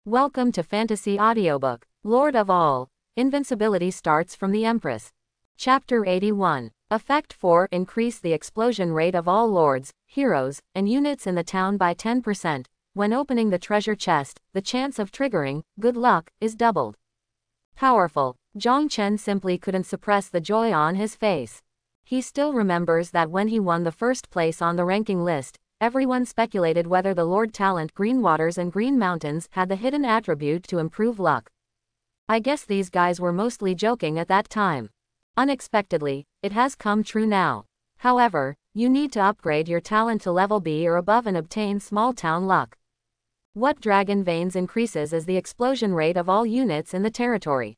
Welcome to Fantasy Audiobook. Lord of All. Invincibility starts from the Empress. Chapter 81. Effect 4. Increase the explosion rate of all lords, heroes, and units in the town by 10%. When opening the treasure chest, the chance of triggering good luck is doubled. Powerful. Zhang Chen simply couldn't suppress the joy on his face. He still remembers that when he won the first place on the ranking list, everyone speculated whether the Lord Talent Green Waters and Green Mountains had the hidden attribute to improve luck. I guess these guys were mostly joking at that time. Unexpectedly, it has come true now. However, you need to upgrade your talent to level B or above and obtain small town luck. What Dragon Veins increases is the explosion rate of all units in the territory.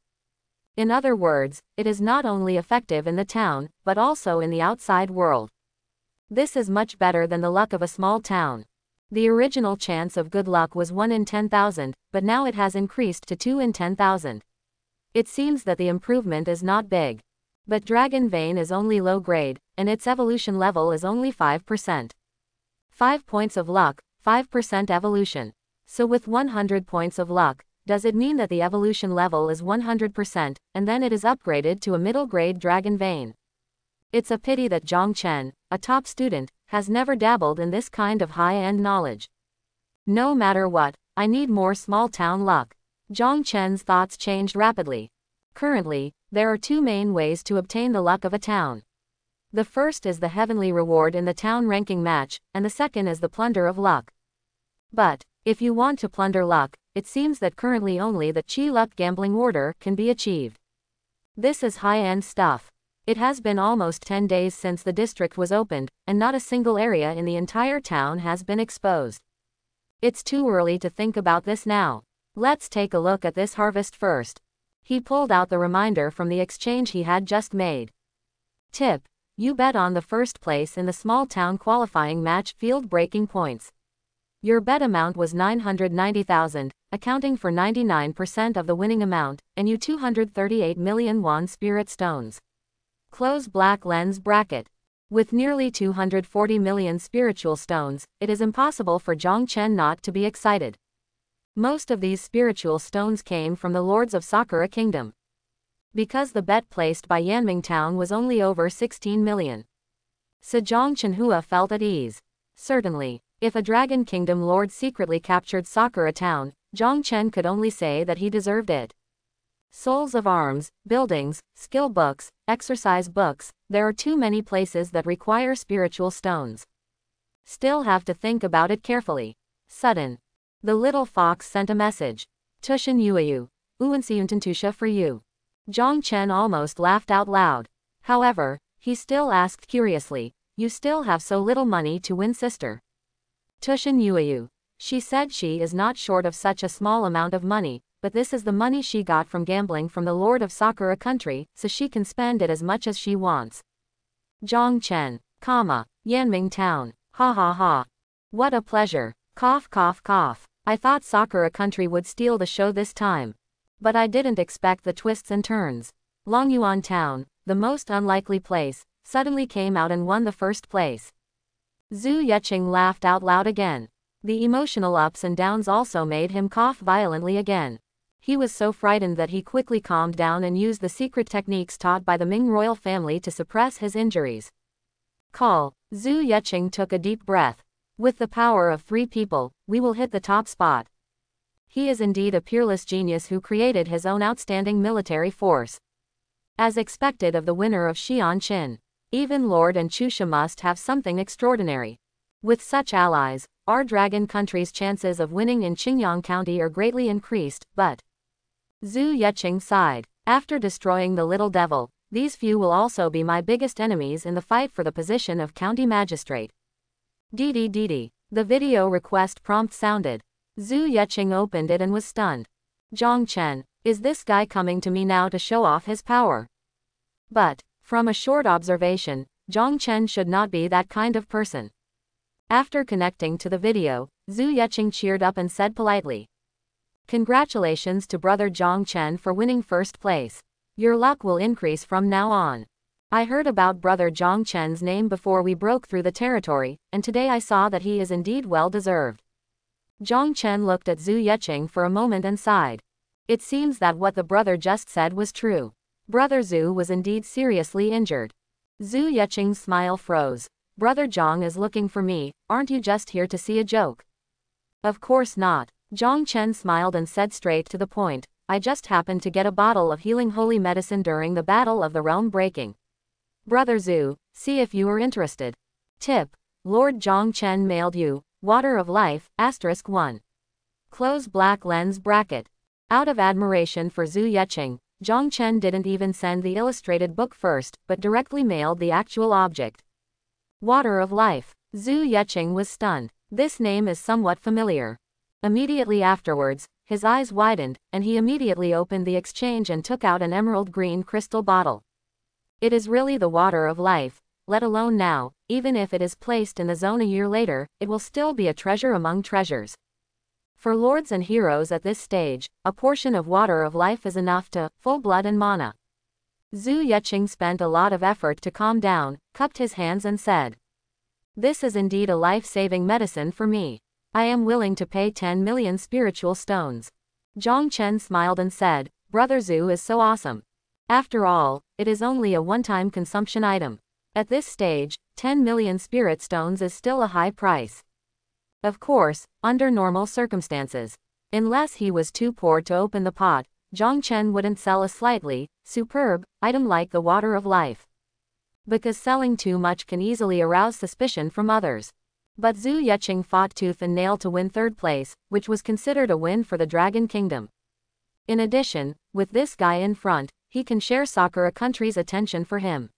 In other words, it is not only effective in the town, but also in the outside world. This is much better than the luck of a small town. The original chance of good luck was 1 in 10,000, but now it has increased to 2 in 10,000. It seems that the improvement is not big. But Dragon Vein is only low grade, and its evolution level is only 5%. 5 points of luck, 5% evolution. So with 100 points of luck, does it mean that the evolution level is 100%, and then it is upgraded to a middle grade Dragon Vein? It's a pity that Zhang Chen, a top student, has never dabbled in this kind of high-end knowledge. No matter what, I need more small-town luck. Zhang Chen's thoughts changed rapidly. Currently, there are two main ways to obtain the luck of a town. The first is the heavenly reward in the town ranking match, and the second is the plunder of luck. But, if you want to plunder luck, it seems that currently only the Chi Luck Gambling Order can be achieved. This is high-end stuff. It has been almost 10 days since the district was opened, and not a single area in the entire town has been exposed. It's too early to think about this now. Let's take a look at this harvest first. He pulled out the reminder from the exchange he had just made. Tip: you bet on the first place in the small town qualifying match field breaking points. Your bet amount was 990,000, accounting for 99% of the winning amount, and you 238 million won spirit stones. Close black lens bracket. With nearly 240 million spiritual stones, it is impossible for Zhang Chen not to be excited. Most of these spiritual stones came from the lords of Sakura Kingdom. Because the bet placed by Yanming Town was only over 16 million. So Zhang Chenhua felt at ease. Certainly, if a Dragon Kingdom lord secretly captured Sakura Town, Zhang Chen could only say that he deserved it. Souls of arms, buildings, skill books, exercise books, there are too many places that require spiritual stones. Still have to think about it carefully. Sudden. The little fox sent a message. Tushin Yuayu. Uansiuntantusha for you. Zhang Chen almost laughed out loud. However, he still asked curiously, you still have so little money to win, sister? Tushin Yuayu. She said she is not short of such a small amount of money, but this is the money she got from gambling from the Lord of Sakura Country, so she can spend it as much as she wants. Zhang Chen, Yanming Town, ha ha ha. What a pleasure, cough cough cough. I thought Sakura Country would steal the show this time. But I didn't expect the twists and turns. Longyuan Town, the most unlikely place, suddenly came out and won the first place. Zhu Yeqing laughed out loud again. The emotional ups and downs also made him cough violently again. He was so frightened that he quickly calmed down and used the secret techniques taught by the Ming royal family to suppress his injuries. Call. Zhu Yeqing took a deep breath. With the power of 3 people, we will hit the top spot. He is indeed a peerless genius who created his own outstanding military force. As expected of the winner of Xianqin, even Lord and Chusha must have something extraordinary. With such allies, our Dragon Country's chances of winning in Qingyang County are greatly increased, but... Zhu Yeqing sighed. After destroying the little devil, these few will also be my biggest enemies in the fight for the position of county magistrate. Dee. The video request prompt sounded. Zhu Yeqing opened it and was stunned. Zhang Chen, is this guy coming to me now to show off his power? But, from a short observation, Zhang Chen should not be that kind of person. After connecting to the video, Zhu Yeqing cheered up and said politely, congratulations to brother Zhang Chen for winning first place. Your luck will increase from now on. I heard about brother Zhang Chen's name before we broke through the territory, and today I saw that he is indeed well deserved. Zhang Chen looked at Zhu Yeqing for a moment and sighed. It seems that what the brother just said was true. Brother Zhu was indeed seriously injured. Zhu Yeqing's smile froze. Brother Zhang is looking for me, aren't you just here to see a joke? Of course not. Zhang Chen smiled and said straight to the point, I just happened to get a bottle of healing holy medicine during the Battle of the Realm Breaking. Brother Zhu, see if you are interested. Tip. Lord Zhang Chen mailed you, Water of Life, *1. Close black lens bracket. Out of admiration for Zhu Yeqing, Zhang Chen didn't even send the illustrated book first, but directly mailed the actual object. Water of Life. Zhu Yeqing was stunned. This name is somewhat familiar. Immediately afterwards, his eyes widened, and he immediately opened the exchange and took out an emerald green crystal bottle. It is really the Water of Life, let alone now, even if it is placed in the zone a year later, it will still be a treasure among treasures. For lords and heroes at this stage, a portion of Water of Life is enough to full blood and mana. Zhu Yeqing spent a lot of effort to calm down, cupped his hands and said, this is indeed a life-saving medicine for me. I am willing to pay 10 million spiritual stones. Zhang Chen smiled and said, Brother Zhu is so awesome. After all, it is only a one-time consumption item. At this stage, 10 million spirit stones is still a high price. Of course, under normal circumstances. Unless he was too poor to open the pot, Zhang Chen wouldn't sell a slightly superb item like the Water of Life. Because selling too much can easily arouse suspicion from others. But Zhu Yeqing fought tooth and nail to win third place, which was considered a win for the Dragon Kingdom. In addition, with this guy in front, he can share Sakura country's attention for him.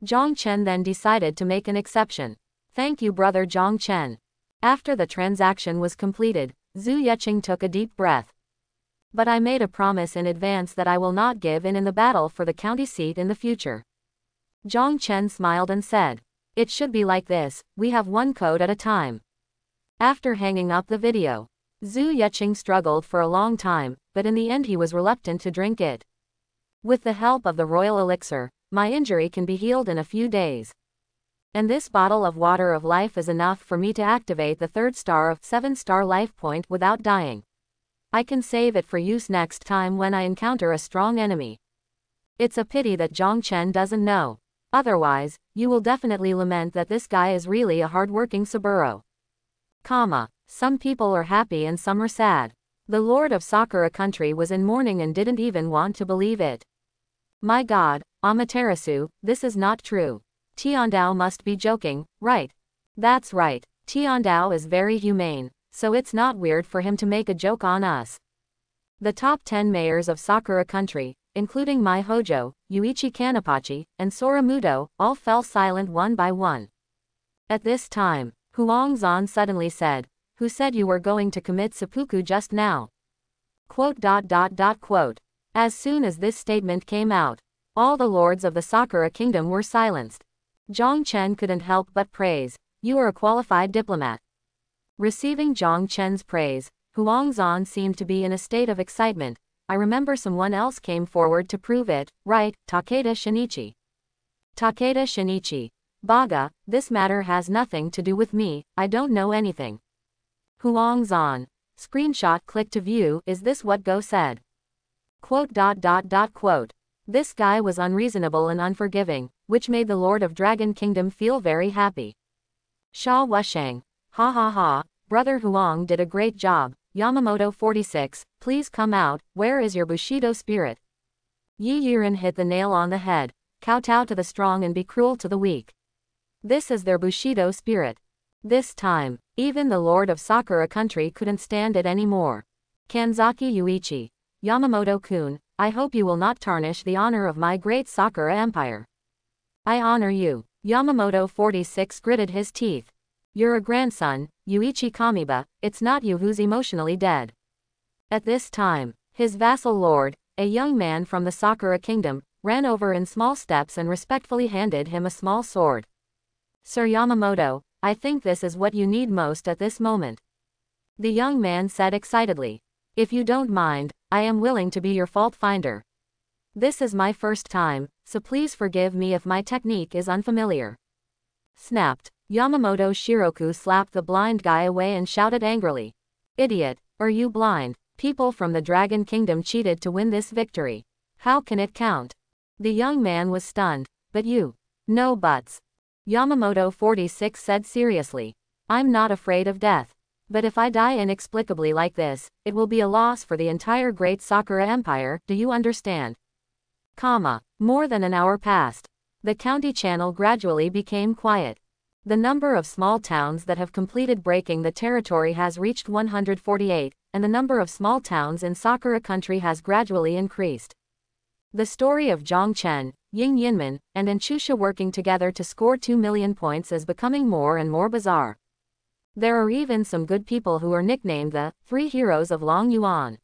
Zhang Chen then decided to make an exception. Thank you, brother Zhang Chen. After the transaction was completed, Zhu Yeqing took a deep breath. But I made a promise in advance that I will not give in the battle for the county seat in the future. Zhang Chen smiled and said, it should be like this, we have one code at a time. After hanging up the video, Zhu Yeqing struggled for a long time, but in the end he was reluctant to drink it. With the help of the royal elixir, my injury can be healed in a few days. And this bottle of Water of Life is enough for me to activate the third star of 7-star life point without dying. I can save it for use next time when I encounter a strong enemy. It's a pity that Zhang Chen doesn't know. Otherwise, you will definitely lament that this guy is really a hard-working Saburo. Some people are happy and some are sad. The Lord of Sakura country was in mourning and didn't even want to believe it. My God, Amaterasu, this is not true. Tiandao must be joking, right? That's right, Tiandao is very humane, so it's not weird for him to make a joke on us. The top 10 mayors of Sakura country, including Mai Hojo, Yuichi Kanapachi, and Sora-Mudo, all fell silent one by one. At this time, Huang-zan suddenly said, who said you were going to commit seppuku just now? Quote. As soon as this statement came out, all the lords of the Sakura kingdom were silenced. Zhang Chen couldn't help but praise, you are a qualified diplomat. Receiving Zhang Chen's praise, Huang-zan seemed to be in a state of excitement. I remember someone else came forward to prove it, right, Takeda Shinichi. Takeda Shinichi. Baga, this matter has nothing to do with me, I don't know anything. Huang-zan. Screenshot click to view, is this what Go said? Quote. This guy was unreasonable and unforgiving, which made the Lord of Dragon Kingdom feel very happy. Sha Wushang. Ha ha ha, brother Huang did a great job. Yamamoto 46, please come out, where is your Bushido spirit? Yi Yiren hit the nail on the head, kowtow to the strong and be cruel to the weak. This is their Bushido spirit. This time, even the Lord of Sakura country couldn't stand it anymore. Kanzaki Yuichi. Yamamoto-kun, I hope you will not tarnish the honor of my great Sakura empire. I honor you. Yamamoto 46 gritted his teeth. You're a grandson, Yuichi Kamiba, it's not you who's emotionally dead. At this time, his vassal lord, a young man from the Sakura kingdom, ran over in small steps and respectfully handed him a small sword. Sir Yamamoto, I think this is what you need most at this moment. The young man said excitedly. If you don't mind, I am willing to be your fault finder. This is my first time, so please forgive me if my technique is unfamiliar. Snapped. Yamamoto Shiroku slapped the blind guy away and shouted angrily. Idiot, are you blind? People from the Dragon Kingdom cheated to win this victory. How can it count? The young man was stunned. But you. No buts. Yamamoto 46 said seriously. I'm not afraid of death. But if I die inexplicably like this, it will be a loss for the entire great Sakura Empire, do you understand? More than an hour passed. The county channel gradually became quiet. The number of small towns that have completed breaking the territory has reached 148, and the number of small towns in Sakura country has gradually increased. The story of Zhang Chen, Ying Yinmen, and Enchusha working together to score 2 million points is becoming more and more bizarre. There are even some good people who are nicknamed the 3 Heroes of Long Yuan.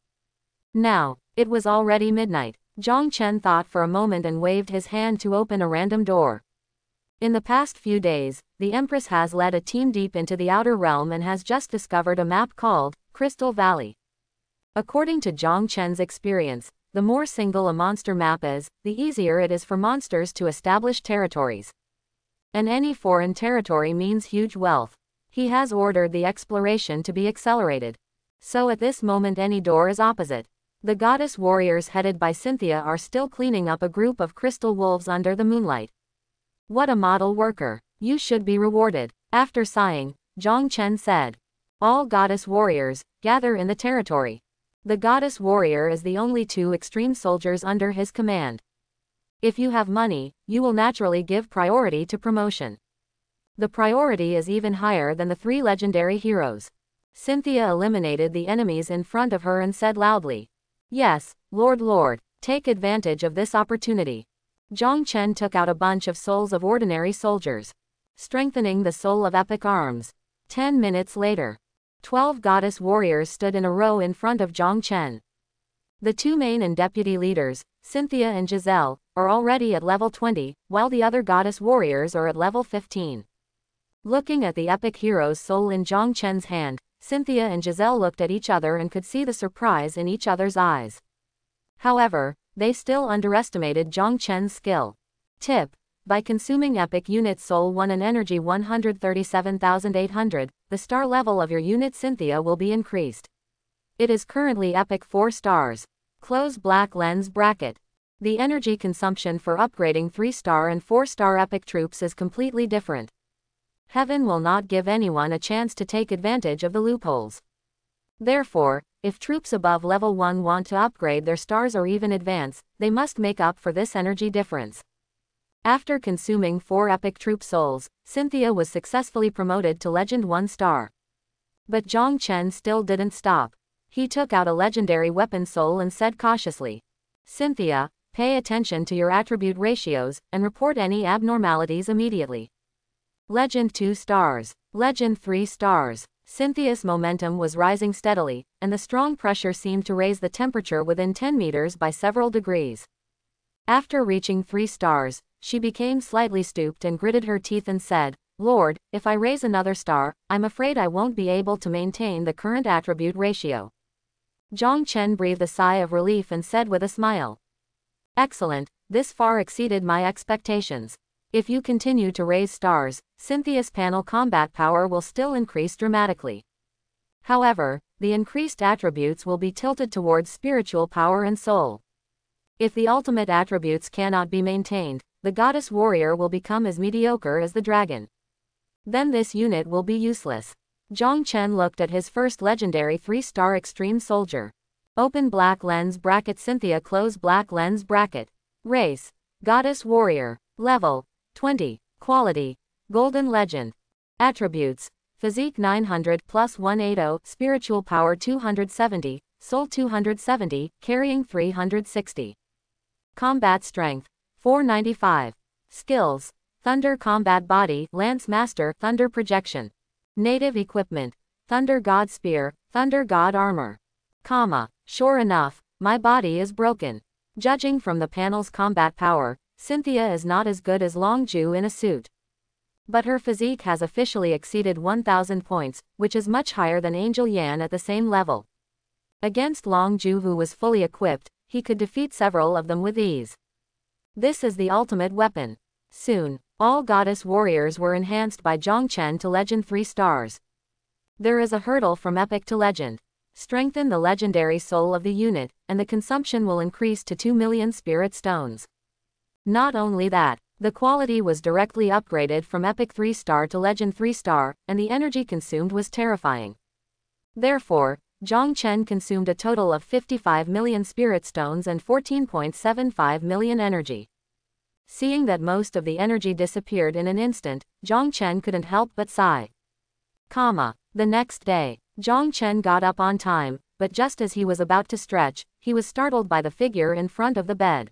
Now, it was already midnight. Zhang Chen thought for a moment and waved his hand to open a random door. In the past few days, the Empress has led a team deep into the outer realm and has just discovered a map called Crystal Valley. According to Zhang Chen's experience, the more single a monster map is, the easier it is for monsters to establish territories. And any foreign territory means huge wealth. He has ordered the exploration to be accelerated. So at this moment any door is opposite. The goddess warriors headed by Cynthia are still cleaning up a group of crystal wolves under the moonlight. What a model worker. You should be rewarded. After sighing, Zhang Chen said. All goddess warriors, gather in the territory. The goddess warrior is the only 2 extreme soldiers under his command. If you have money, you will naturally give priority to promotion. The priority is even higher than the 3 legendary heroes. Cynthia eliminated the enemies in front of her and said loudly. Yes, Lord, take advantage of this opportunity. Zhang Chen took out a bunch of souls of ordinary soldiers, strengthening the soul of epic arms. 10 minutes later, 12 goddess warriors stood in a row in front of Zhang Chen. The 2 main and deputy leaders, Cynthia and Giselle, are already at level 20, while the other goddess warriors are at level 15. Looking at the epic hero's soul in Zhang Chen's hand, Cynthia and Giselle looked at each other and could see the surprise in each other's eyes. However, they still underestimated Zhang Chen's skill. Tip: by consuming epic unit soul 1 and energy 137,800, the star level of your unit Cynthia will be increased. It is currently epic 4 stars. Close black lens bracket. The energy consumption for upgrading 3-star and 4-star epic troops is completely different. Heaven will not give anyone a chance to take advantage of the loopholes. Therefore, if troops above level 1 want to upgrade their stars or even advance, they must make up for this energy difference. After consuming 4 epic troop souls, Cynthia was successfully promoted to Legend 1 star. But Zhang Chen still didn't stop. He took out a legendary weapon soul and said cautiously, Cynthia, pay attention to your attribute ratios, and report any abnormalities immediately. Legend 2 stars. Legend 3 stars. Cynthia's momentum was rising steadily, and the strong pressure seemed to raise the temperature within 10 meters by several degrees. After reaching 3 stars, she became slightly stooped and gritted her teeth and said, Lord, if I raise another star, I'm afraid I won't be able to maintain the current attribute ratio. Zhang Chen breathed a sigh of relief and said with a smile. Excellent, this far exceeded my expectations. If you continue to raise stars, Cynthia's panel combat power will still increase dramatically. However, the increased attributes will be tilted towards spiritual power and soul. If the ultimate attributes cannot be maintained, the goddess warrior will become as mediocre as the dragon. Then this unit will be useless. Zhang Chen looked at his first legendary 3-star extreme soldier. Open black lens bracket Cynthia close black lens bracket. Race: Goddess Warrior. Level: 20. Quality: Golden Legend. Attributes: Physique 900 plus 180, Spiritual Power 270, Soul 270, Carrying 360. Combat Strength: 495. Skills: Thunder Combat Body, Lance Master, Thunder Projection. Native Equipment: Thunder God Spear, Thunder God Armor. Sure enough, my body is broken. Judging from the panel's combat power, Cynthia is not as good as Longju in a suit. But her physique has officially exceeded 1,000 points, which is much higher than Angel Yan at the same level. Against Longju, who was fully equipped, he could defeat several of them with ease. This is the ultimate weapon. Soon, all goddess warriors were enhanced by Zhang Chen to Legend 3 stars. There is a hurdle from epic to legend. Strengthen the legendary soul of the unit, and the consumption will increase to 2 million spirit stones. Not only that, the quality was directly upgraded from Epic 3-star to Legend 3-star, and the energy consumed was terrifying. Therefore, Zhang Chen consumed a total of 55 million spirit stones and 14.75 million energy. Seeing that most of the energy disappeared in an instant, Zhang Chen couldn't help but sigh. The next day, Zhang Chen got up on time, but just as he was about to stretch, he was startled by the figure in front of the bed.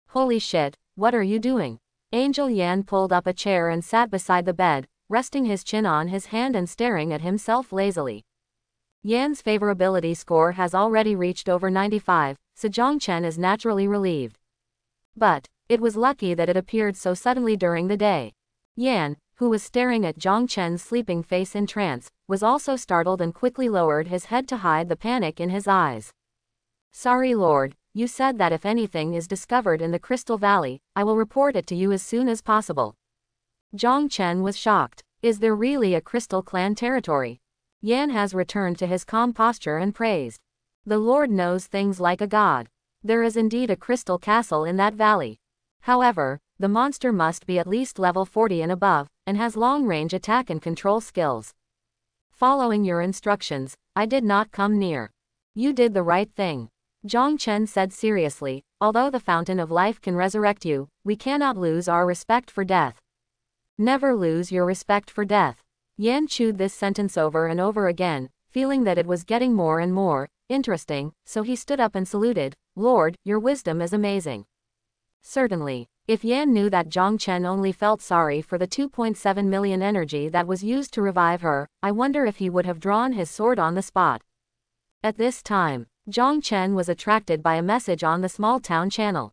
Holy shit, what are you doing? Angel Yan pulled up a chair and sat beside the bed, resting his chin on his hand and staring at himself lazily. Yan's favorability score has already reached over 95, so Zhang Chen is naturally relieved. But it was lucky that it appeared so suddenly during the day. Yan, who was staring at Zhang Chen's sleeping face in trance, was also startled and quickly lowered his head to hide the panic in his eyes. Sorry Lord, you said that if anything is discovered in the Crystal Valley, I will report it to you as soon as possible. Zhang Chen was shocked. Is there really a Crystal Clan territory? Yan has returned to his calm posture and praised. The Lord knows things like a god. There is indeed a crystal castle in that valley. However, the monster must be at least level 40 and above, and has long-range attack and control skills. Following your instructions, I did not come near. You did the right thing. Zhang Chen said seriously, although the fountain of life can resurrect you, we cannot lose our respect for death. Never lose your respect for death. Yan chewed this sentence over and over again, feeling that it was getting more and more interesting, so he stood up and saluted. Lord, your wisdom is amazing. Certainly, if Yan knew that Zhang Chen only felt sorry for the 2.7 million energy that was used to revive her, I wonder if he would have drawn his sword on the spot. At this time, Zhang Chen was attracted by a message on the small town channel.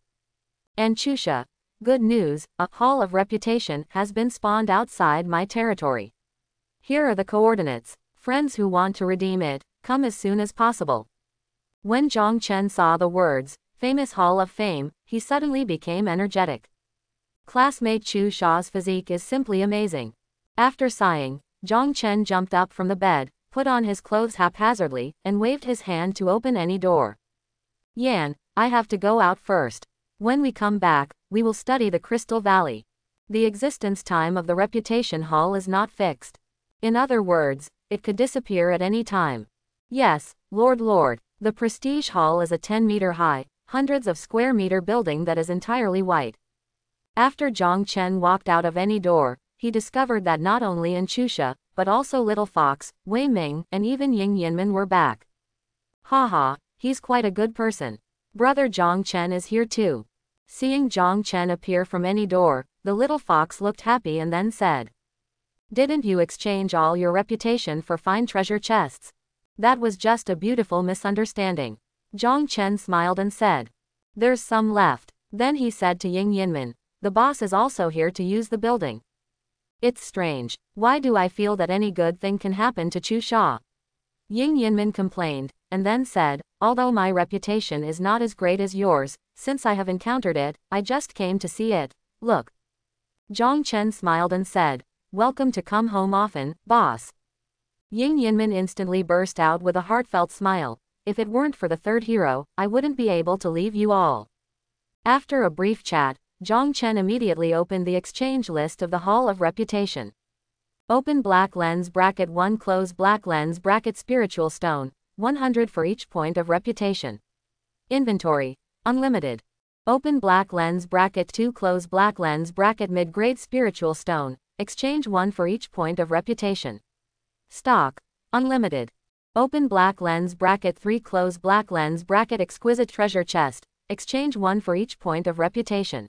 Anchusha, good news, a hall of reputation has been spawned outside my territory. Here are the coordinates. Friends who want to redeem it, come as soon as possible. When Zhang Chen saw the words, Famous Hall of Fame, he suddenly became energetic. Classmate Chu Sha's physique is simply amazing. After sighing, Zhang Chen jumped up from the bed, put on his clothes haphazardly, and waved his hand to open any door. Yan, I have to go out first. When we come back, we will study the Crystal Valley. The existence time of the Reputation Hall is not fixed. In other words, it could disappear at any time. Yes, Lord, the Prestige Hall is a 10-meter high, hundreds of square meter building that is entirely white. After Zhang Chen walked out of any door, he discovered that not only Anchusha, but also Little Fox, Wei Ming, and even Ying Yinmen were back. Haha, he's quite a good person. Brother Zhang Chen is here too. Seeing Zhang Chen appear from any door, the Little Fox looked happy and then said, Didn't you exchange all your reputation for fine treasure chests? That was just a beautiful misunderstanding. Zhang Chen smiled and said, There's some left. Then he said to Ying Yinmen, the boss is also here to use the building. It's strange. Why do I feel that any good thing can happen to Chu Sha? Ying Yinmen complained, and then said, Although my reputation is not as great as yours, since I have encountered it, I just came to see it. Look. Zhang Chen smiled and said, Welcome to come home often, boss. Ying Yinmen instantly burst out with a heartfelt smile. If it weren't for the third hero, I wouldn't be able to leave you all. After a brief chat, Zhang Chen immediately opened the exchange list of the Hall of Reputation. Open black lens bracket 1 close black lens bracket spiritual stone, 100 for each point of reputation. Inventory, unlimited. Open black lens bracket 2 close black lens bracket mid-grade spiritual stone, exchange 1 for each point of reputation. Stock, unlimited. Open black lens bracket 3 close black lens bracket exquisite treasure chest, exchange 1 for each point of reputation.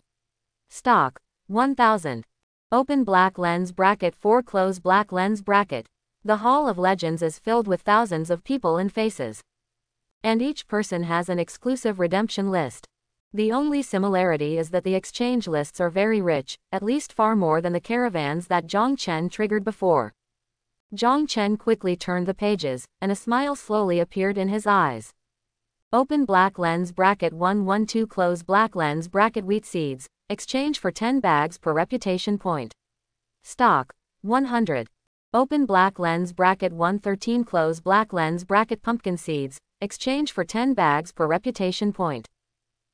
Stock, 1000. Open black lens bracket 4 close black lens bracket. The Hall of Legends is filled with thousands of people and faces. And each person has an exclusive redemption list. The only similarity is that the exchange lists are very rich, at least far more than the caravans that Zhang Chen triggered before. Zhang Chen quickly turned the pages, and a smile slowly appeared in his eyes. Open black lens bracket 112 close black lens bracket wheat seeds, exchange for 10 bags per reputation point. Stock, 100. Open black lens bracket 113 close black lens bracket pumpkin seeds, exchange for 10 bags per reputation point.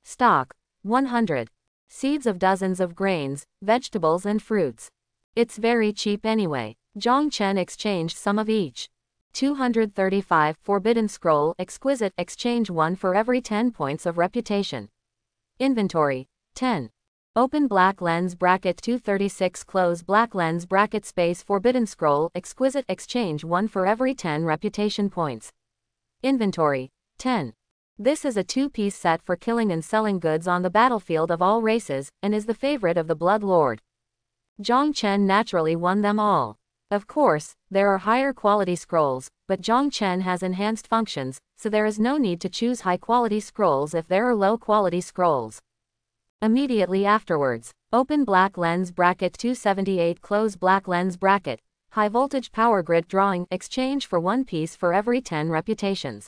Stock, 100. Seeds of dozens of grains, vegetables and fruits. It's very cheap anyway. Zhang Chen exchanged some of each. 235 Forbidden Scroll Exquisite exchange 1 for every 10 points of reputation. Inventory, 10. Open black lens bracket 236 close black lens bracket space Forbidden Scroll Exquisite exchange 1 for every 10 reputation points. Inventory, 10. This is a 2-piece set for killing and selling goods on the battlefield of all races, and is the favorite of the Blood Lord. Zhang Chen naturally won them all. Of course, there are higher quality scrolls, but Zhang Chen has enhanced functions, so there is no need to choose high quality scrolls if there are low quality scrolls. Immediately afterwards, open black lens bracket 278 close black lens bracket, high voltage power grid drawing exchange for 1 piece for every 10 reputations.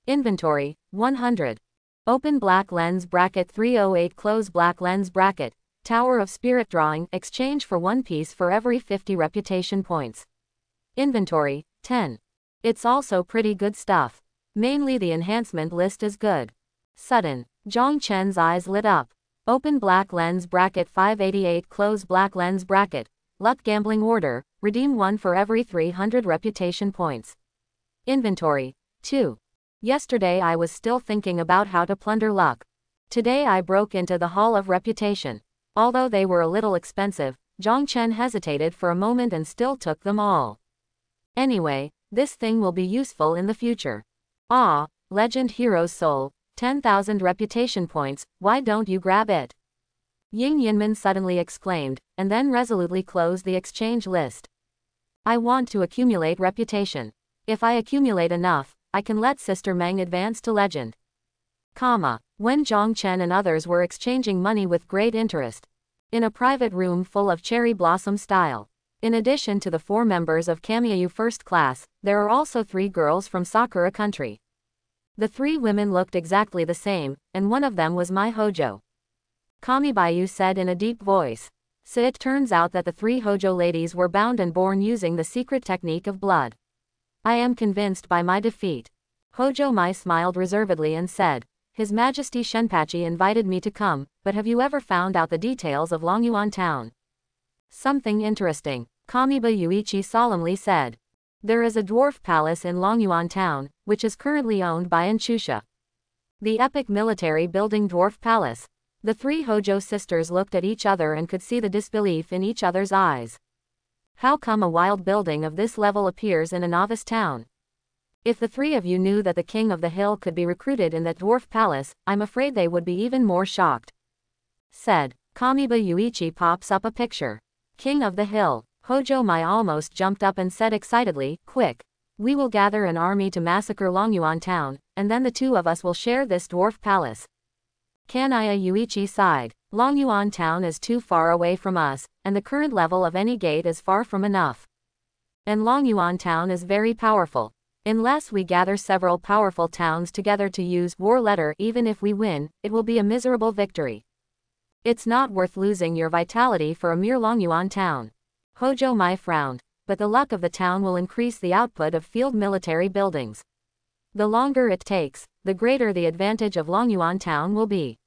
Inventory, 100. Open black lens bracket 308 close black lens bracket, Tower of Spirit drawing exchange for 1 piece for every 50 reputation points. Inventory, 10. It's also pretty good stuff. Mainly the enhancement list is good. Sudden, Zhang Chen's eyes lit up. Open black lens bracket 588 close black lens bracket, luck gambling order, redeem 1 for every 300 reputation points. Inventory, 2. Yesterday I was still thinking about how to plunder luck. Today I broke into the Hall of Reputation. Although they were a little expensive, Zhang Chen hesitated for a moment and still took them all. Anyway, this thing will be useful in the future. Ah, Legend Hero's Soul, 10,000 reputation points, why don't you grab it? Ying Yinmen suddenly exclaimed, and then resolutely closed the exchange list. I want to accumulate reputation. If I accumulate enough, I can let Sister Meng advance to legend. When Zhang Chen and others were exchanging money with great interest. In a private room full of cherry blossom style. In addition to the 4 members of Kamiyu First Class, there are also 3 girls from Sakura country. The 3 women looked exactly the same, and one of them was my Hojo. Kamibayu said in a deep voice. So it turns out that the 3 Hojo ladies were bound and born using the secret technique of blood. I am convinced by my defeat. Hojo Mai smiled reservedly and said, His Majesty Shenpachi invited me to come, but have you ever found out the details of Longyuan town? Something interesting, Kamiba Yuichi solemnly said. There is a dwarf palace in Longyuan town, which is currently owned by Enchusha. The epic military building dwarf palace. The 3 Hojo sisters looked at each other and could see the disbelief in each other's eyes. How come a wild building of this level appears in a novice town? If the 3 of you knew that the king of the hill could be recruited in that dwarf palace, I'm afraid they would be even more shocked. Said, Kamiba Yuichi pops up a picture. King of the hill. Hojo Mai almost jumped up and said excitedly, Quick! We will gather an army to massacre Longyuan town, and then the 2 of us will share this dwarf palace. Kanaya Yuichi sighed. Longyuan town is too far away from us, and the current level of any gate is far from enough. And Longyuan town is very powerful. Unless we gather several powerful towns together to use war letter, even if we win, it will be a miserable victory. It's not worth losing your vitality for a mere Longyuan town. Hojo Mai frowned, but the luck of the town will increase the output of field military buildings. The longer it takes, the greater the advantage of Longyuan town will be.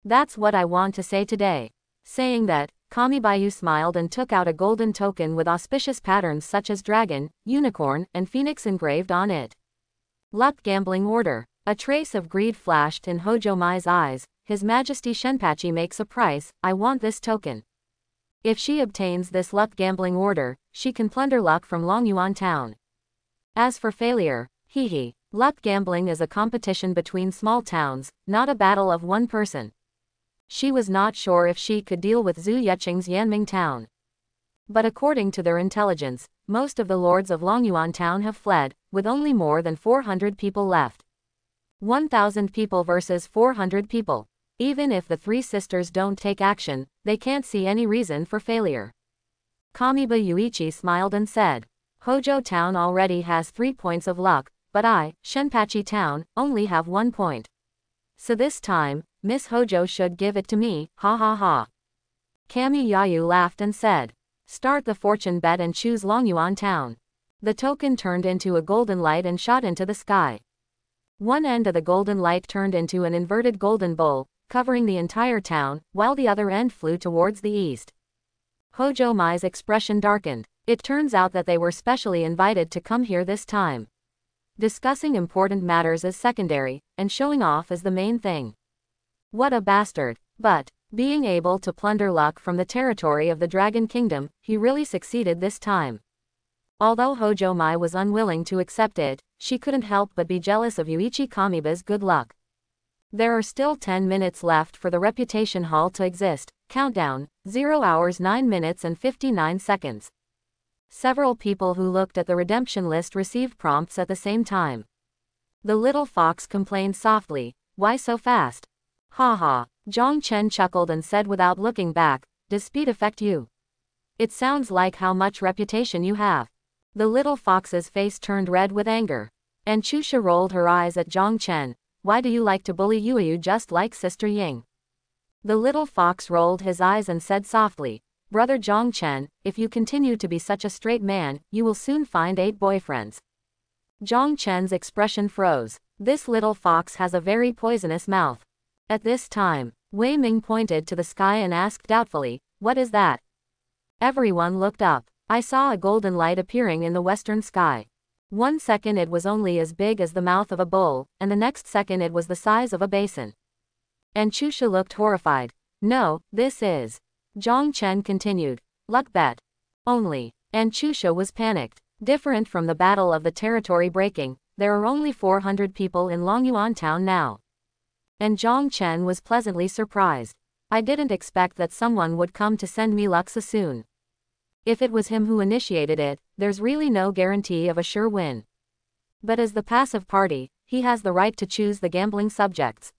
That's what I want to say today. Saying that, Kamibayu smiled and took out a golden token with auspicious patterns such as dragon, unicorn, and phoenix engraved on it. Luck gambling order. A trace of greed flashed in Hojo Mai's eyes. His Majesty Shenpachi makes a price, I want this token. If she obtains this luck gambling order, she can plunder luck from Longyuan town. As for failure, luck gambling is a competition between small towns, not a battle of one person. She was not sure if she could deal with Zhu Yeqing's Yanming town. But according to their intelligence, most of the lords of Longyuan town have fled, with only more than 400 people left. 1,000 people versus 400 people. Even if the 3 sisters don't take action, they can't see any reason for failure. Kamiba Yuichi smiled and said, Hojo town already has 3 points of luck, but I, Shenpachi town, only have 1 point. So this time, Miss Hojo should give it to me, ha ha ha. Kami Yayu laughed and said, Start the fortune bet and choose Longyuan Town. The token turned into a golden light and shot into the sky. One end of the golden light turned into an inverted golden bowl, covering the entire town, while the other end flew towards the east. Hojo Mai's expression darkened. It turns out that they were specially invited to come here this time. Discussing important matters is secondary, and showing off is the main thing. What a bastard. But, being able to plunder luck from the territory of the Dragon Kingdom, he really succeeded this time. Although Hojo Mai was unwilling to accept it, she couldn't help but be jealous of Yuichi Kamiba's good luck. There are still 10 minutes left for the reputation hall to exist. Countdown, 0 hours 9 minutes and 59 seconds. Several people who looked at the redemption list received prompts at the same time. The little fox complained softly, "Why so fast?" "Ha." Zhang Chen chuckled and said without looking back, "Does speed affect you? It sounds like how much reputation you have." The little fox's face turned red with anger. And Chusha rolled her eyes at Zhang Chen. "Why do you like to bully Yuyu just like Sister Ying?" The little fox rolled his eyes and said softly, "Brother Zhang Chen, if you continue to be such a straight man, you will soon find 8 boyfriends." Zhang Chen's expression froze. This little fox has a very poisonous mouth. At this time, Wei Ming pointed to the sky and asked doubtfully, "What is that?" Everyone looked up. I saw a golden light appearing in the western sky. 1 second it was only as big as the mouth of a bull, and the next second it was the size of a basin. And Chusha looked horrified. "No, this is..." Zhang Chen continued, "Luck bet. Only." And Chusha was panicked. Different from the battle of the territory breaking, there are only 400 people in Longyuan Town now. And Zhang Chen was pleasantly surprised. "I didn't expect that someone would come to send me luck so soon. If it was him who initiated it, there's really no guarantee of a sure win. But as the passive party, he has the right to choose the gambling subjects.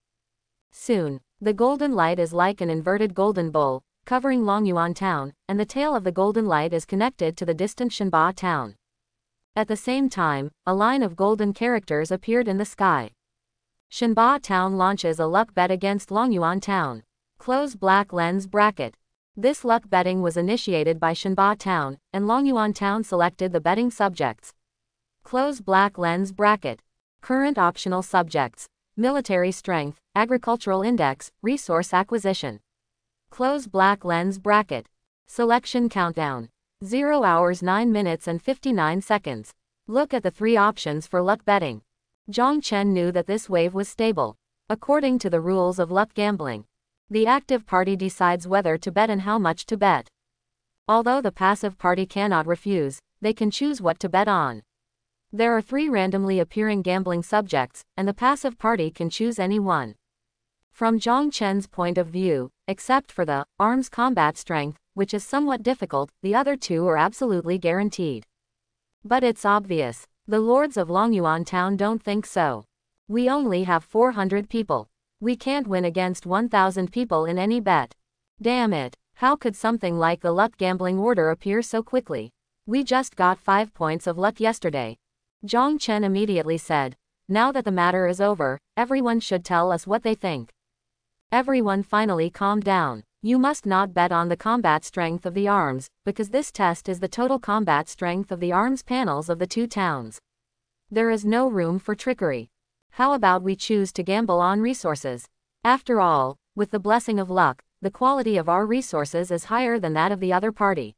Soon, the golden light is like an inverted golden bowl, covering Longyuan Town, and the tail of the golden light is connected to the distant Shanba Town. At the same time, a line of golden characters appeared in the sky. Shanba Town launches a luck bet against Longyuan Town. Close black lens bracket. This luck betting was initiated by Shanba Town, and Longyuan Town selected the betting subjects. Close black lens bracket. Current optional subjects: military strength, agricultural index, resource acquisition. Close black lens bracket. Selection countdown. 0 hours 9 minutes and 59 seconds. Look at the 3 options for luck betting. Zhang Chen knew that this wave was stable. According to the rules of luck gambling, the active party decides whether to bet and how much to bet. Although the passive party cannot refuse, they can choose what to bet on. There are 3 randomly appearing gambling subjects, and the passive party can choose any one. From Zhang Chen's point of view, except for the arms combat strength, which is somewhat difficult, the other 2 are absolutely guaranteed. But it's obvious. The lords of Longyuan Town don't think so. We only have 400 people. We can't win against 1,000 people in any bet. Damn it, how could something like the luck gambling order appear so quickly? We just got 5 points of luck yesterday. Zhang Chen immediately said, "Now that the matter is over, everyone should tell us what they think." Everyone finally calmed down. You must not bet on the combat strength of the arms, because this test is the total combat strength of the arms panels of the 2 towns. There is no room for trickery. How about we choose to gamble on resources? After all, with the blessing of luck, the quality of our resources is higher than that of the other party.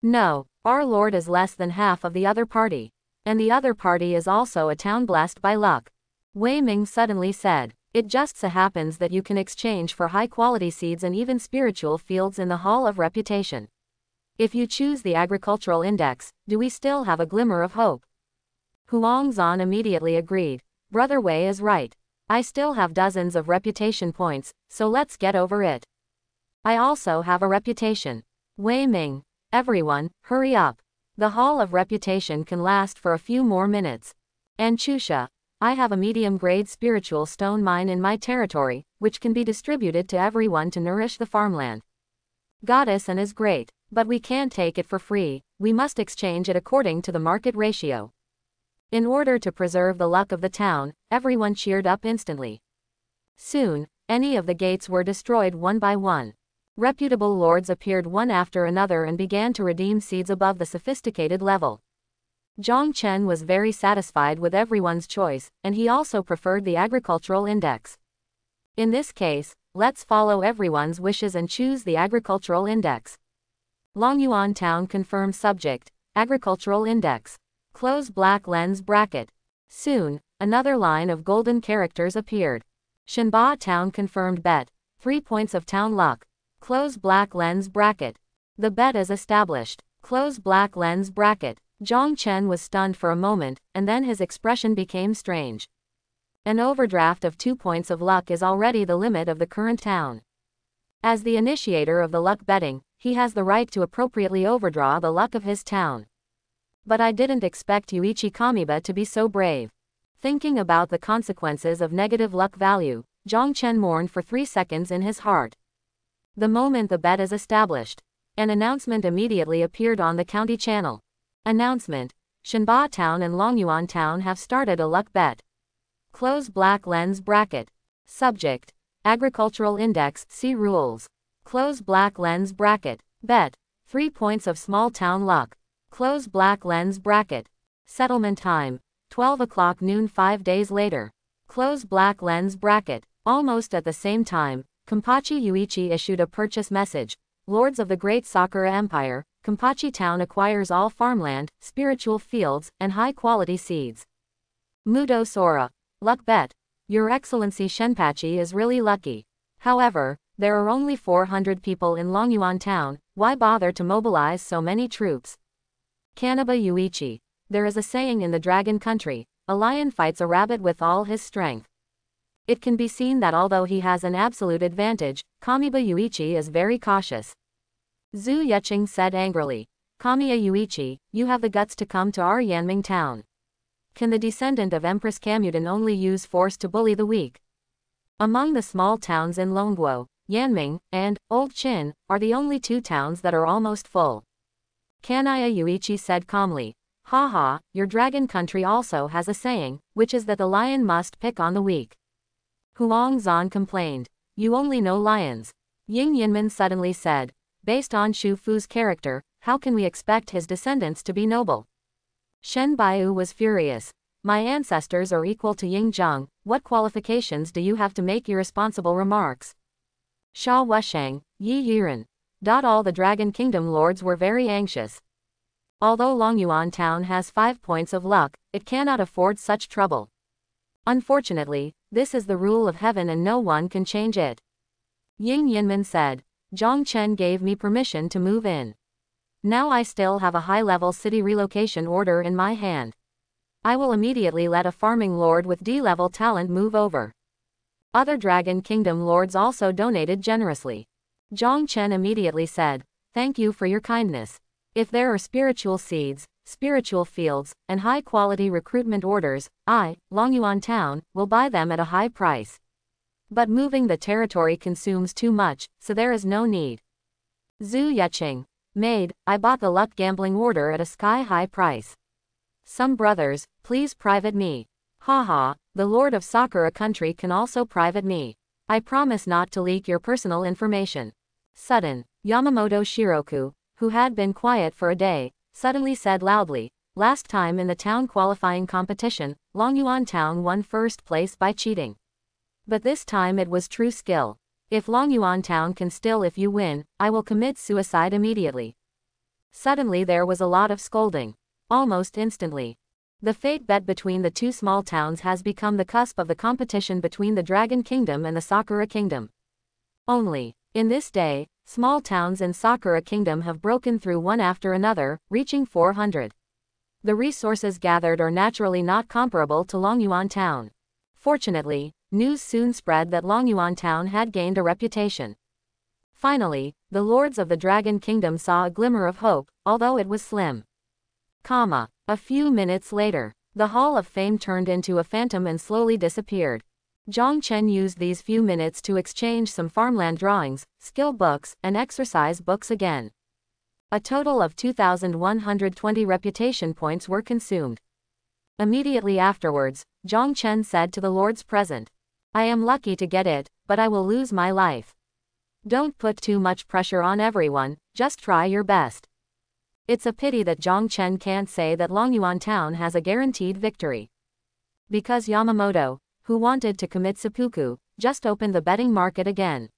No, our lord is less than half of the other party. And the other party is also a town blessed by luck. Wei Ming suddenly said, "It just so happens that you can exchange for high-quality seeds and even spiritual fields in the Hall of Reputation. If you choose the agricultural index, do we still have a glimmer of hope?" Huangzhan immediately agreed. "Brother Wei is right. I still have dozens of reputation points, so let's get over it. I also have a reputation." Wei Ming. Everyone, hurry up. The Hall of Reputation can last for a few more minutes. And Chusha. I have a medium-grade spiritual stone mine in my territory, which can be distributed to everyone to nourish the farmland. Goddess and is great, but we can't take it for free, we must exchange it according to the market ratio. In order to preserve the luck of the town, everyone cheered up instantly. Soon, any of the gates were destroyed one by one. Reputable lords appeared one after another and began to redeem seeds above the sophisticated level. Zhang Chen was very satisfied with everyone's choice, and he also preferred the agricultural index. In this case, let's follow everyone's wishes and choose the agricultural index. Longyuan Town confirmed subject, agricultural index. Close black lens bracket. Soon, another line of golden characters appeared. Shenba Town confirmed bet, 3 points of town luck. Close black lens bracket. The bet is established. Close black lens bracket. Zhang Chen was stunned for a moment, and then his expression became strange. An overdraft of 2 points of luck is already the limit of the current town. As the initiator of the luck betting, he has the right to appropriately overdraw the luck of his town. But I didn't expect Yuichi Kamiba to be so brave. Thinking about the consequences of negative luck value, Zhang Chen mourned for 3 seconds in his heart. The moment the bet is established, an announcement immediately appeared on the county channel. Announcement: Shenba Town and Longyuan Town have started a luck bet. Close black lens bracket. Subject: Agricultural Index. See rules. Close black lens bracket. Bet: 3 points of small town luck. Close black lens bracket. Settlement time: 12 o'clock noon 5 days later. Close black lens bracket. Almost at the same time, Kenpachi Yuichi issued a purchase message. Lords of the Great Sakura Empire, Kenpachi Town acquires all farmland, spiritual fields, and high-quality seeds. Mudo Sora. Luck bet. Your Excellency Shenpachi is really lucky. However, there are only 400 people in Longyuan Town, why bother to mobilize so many troops? Kaniba Yuichi. There is a saying in the Dragon Country, a lion fights a rabbit with all his strength. It can be seen that although he has an absolute advantage, Kamiba Yuichi is very cautious. Zhu Yeqing said angrily. Kamiya Yuichi, you have the guts to come to our Yanming town. Can the descendant of Empress Kamuden only use force to bully the weak? Among the small towns in Longguo, Yanming, and Old Chin, are the only 2 towns that are almost full. Kanaya Yuichi said calmly. Haha, your Dragon Country also has a saying, which is that the lion must pick on the weak. Huang Zan complained. You only know lions. Ying Yinmin suddenly said. Based on Shu Fu's character, how can we expect his descendants to be noble? Shen Baiyu was furious. My ancestors are equal to Ying Zheng, what qualifications do you have to make irresponsible remarks? Sha Wushang, Yi Yiren. All the Dragon Kingdom lords were very anxious. Although Longyuan Town has 5 points of luck, it cannot afford such trouble. Unfortunately, this is the rule of heaven and no one can change it. Ying Yinmin said. Zhang Chen gave me permission to move in. Now I still have a high-level city relocation order in my hand. I will immediately let a farming lord with D-level talent move over. Other Dragon Kingdom lords also donated generously. Zhang Chen immediately said, thank you for your kindness. If there are spiritual seeds, spiritual fields, and high-quality recruitment orders, I, Longyuan Town, will buy them at a high price. But moving the territory consumes too much, so there is no need. Zhu Yeqing. Maid, I bought the luck gambling order at a sky-high price. Some brothers, please private me. Haha, the Lord of Sakura Country can also private me. I promise not to leak your personal information. Sudden, Yamamoto Shiroku, who had been quiet for a day, suddenly said loudly, last time in the town qualifying competition, Longyuan Town won first place by cheating. But this time it was true skill. If Longyuan Town can still if you win, I will commit suicide immediately. Suddenly there was a lot of scolding. Almost instantly. The fate bet between the 2 small towns has become the cusp of the competition between the Dragon Kingdom and the Sakura Kingdom. Only, in this day, small towns in Sakura Kingdom have broken through one after another, reaching 400. The resources gathered are naturally not comparable to Longyuan Town. Fortunately, news soon spread that Longyuan Town had gained a reputation. Finally, the lords of the Dragon Kingdom saw a glimmer of hope, although it was slim. A few minutes later, the Hall of Fame turned into a phantom and slowly disappeared. Zhang Chen used these few minutes to exchange some farmland drawings, skill books, and exercise books again. A total of 2,120 reputation points were consumed. Immediately afterwards, Zhang Chen said to the lords present, I am lucky to get it, but I will lose my life. Don't put too much pressure on everyone, just try your best. It's a pity that Zhang Chen can't say that Longyuan town has a guaranteed victory. Because Yamamoto, who wanted to commit seppuku, just opened the betting market again.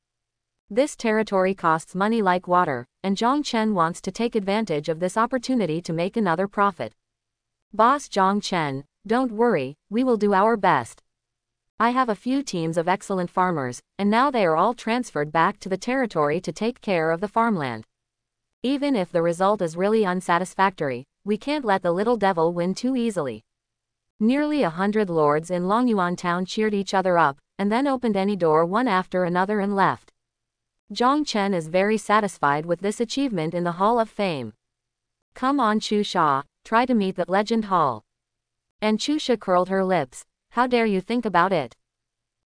This territory costs money like water, and Zhang Chen wants to take advantage of this opportunity to make another profit. Boss Zhang Chen, don't worry, we will do our best. I have a few teams of excellent farmers, and now they are all transferred back to the territory to take care of the farmland. Even if the result is really unsatisfactory, we can't let the little devil win too easily. Nearly 100 lords in Longyuan town cheered each other up, and then opened any door one after another and left. Zhang Chen is very satisfied with this achievement in the Hall of Fame. Come on Chu Sha, try to meet that legend hall. And Chu Sha curled her lips. How dare you think about it?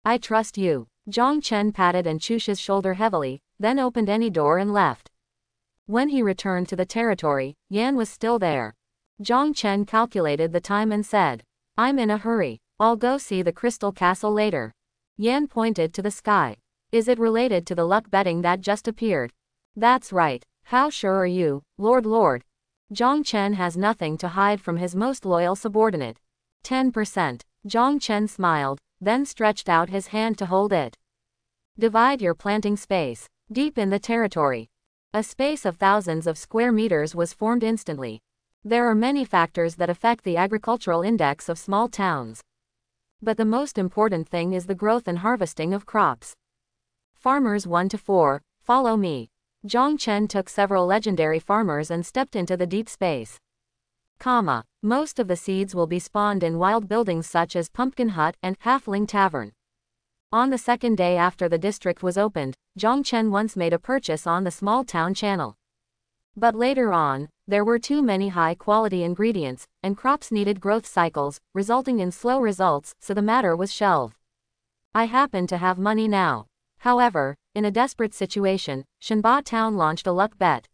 I trust you. Zhang Chen patted and Chu Sha's shoulder heavily, then opened any door and left. When he returned to the territory, Yan was still there. Zhang Chen calculated the time and said, I'm in a hurry. I'll go see the crystal castle later. Yan pointed to the sky. Is it related to the luck betting that just appeared? That's right. How sure are you, Lord? Zhang Chen has nothing to hide from his most loyal subordinate. 10%. Zhang Chen smiled, then stretched out his hand to hold it. Divide your planting space. Deep in the territory. A space of thousands of square meters was formed instantly. There are many factors that affect the agricultural index of small towns. But the most important thing is the growth and harvesting of crops. Farmers 1 to 4, follow me. Zhang Chen took several legendary farmers and stepped into the deep space. Most of the seeds will be spawned in wild buildings such as Pumpkin Hut and Halfling Tavern. On the second day after the district was opened, Zhang Chen once made a purchase on the small town channel. But later on, there were too many high-quality ingredients, and crops needed growth cycles, resulting in slow results, so the matter was shelved. I happen to have money now. However, in a desperate situation, Shenba town launched a luck bet.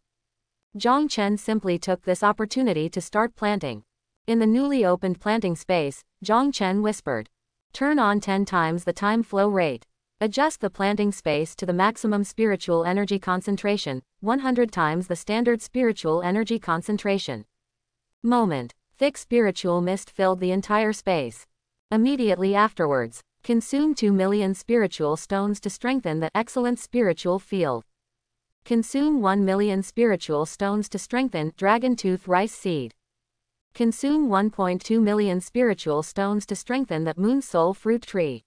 Zhang Chen simply took this opportunity to start planting. In the newly opened planting space, Zhang Chen whispered. Turn on 10 times the time flow rate. Adjust the planting space to the maximum spiritual energy concentration, 100 times the standard spiritual energy concentration. Moment. Thick spiritual mist filled the entire space. Immediately afterwards, consume 2 million spiritual stones to strengthen the excellent spiritual field. Consume 1 million spiritual stones to strengthen Dragon Tooth Rice Seed. Consume 1.2 million spiritual stones to strengthen the Moon Soul Fruit Tree.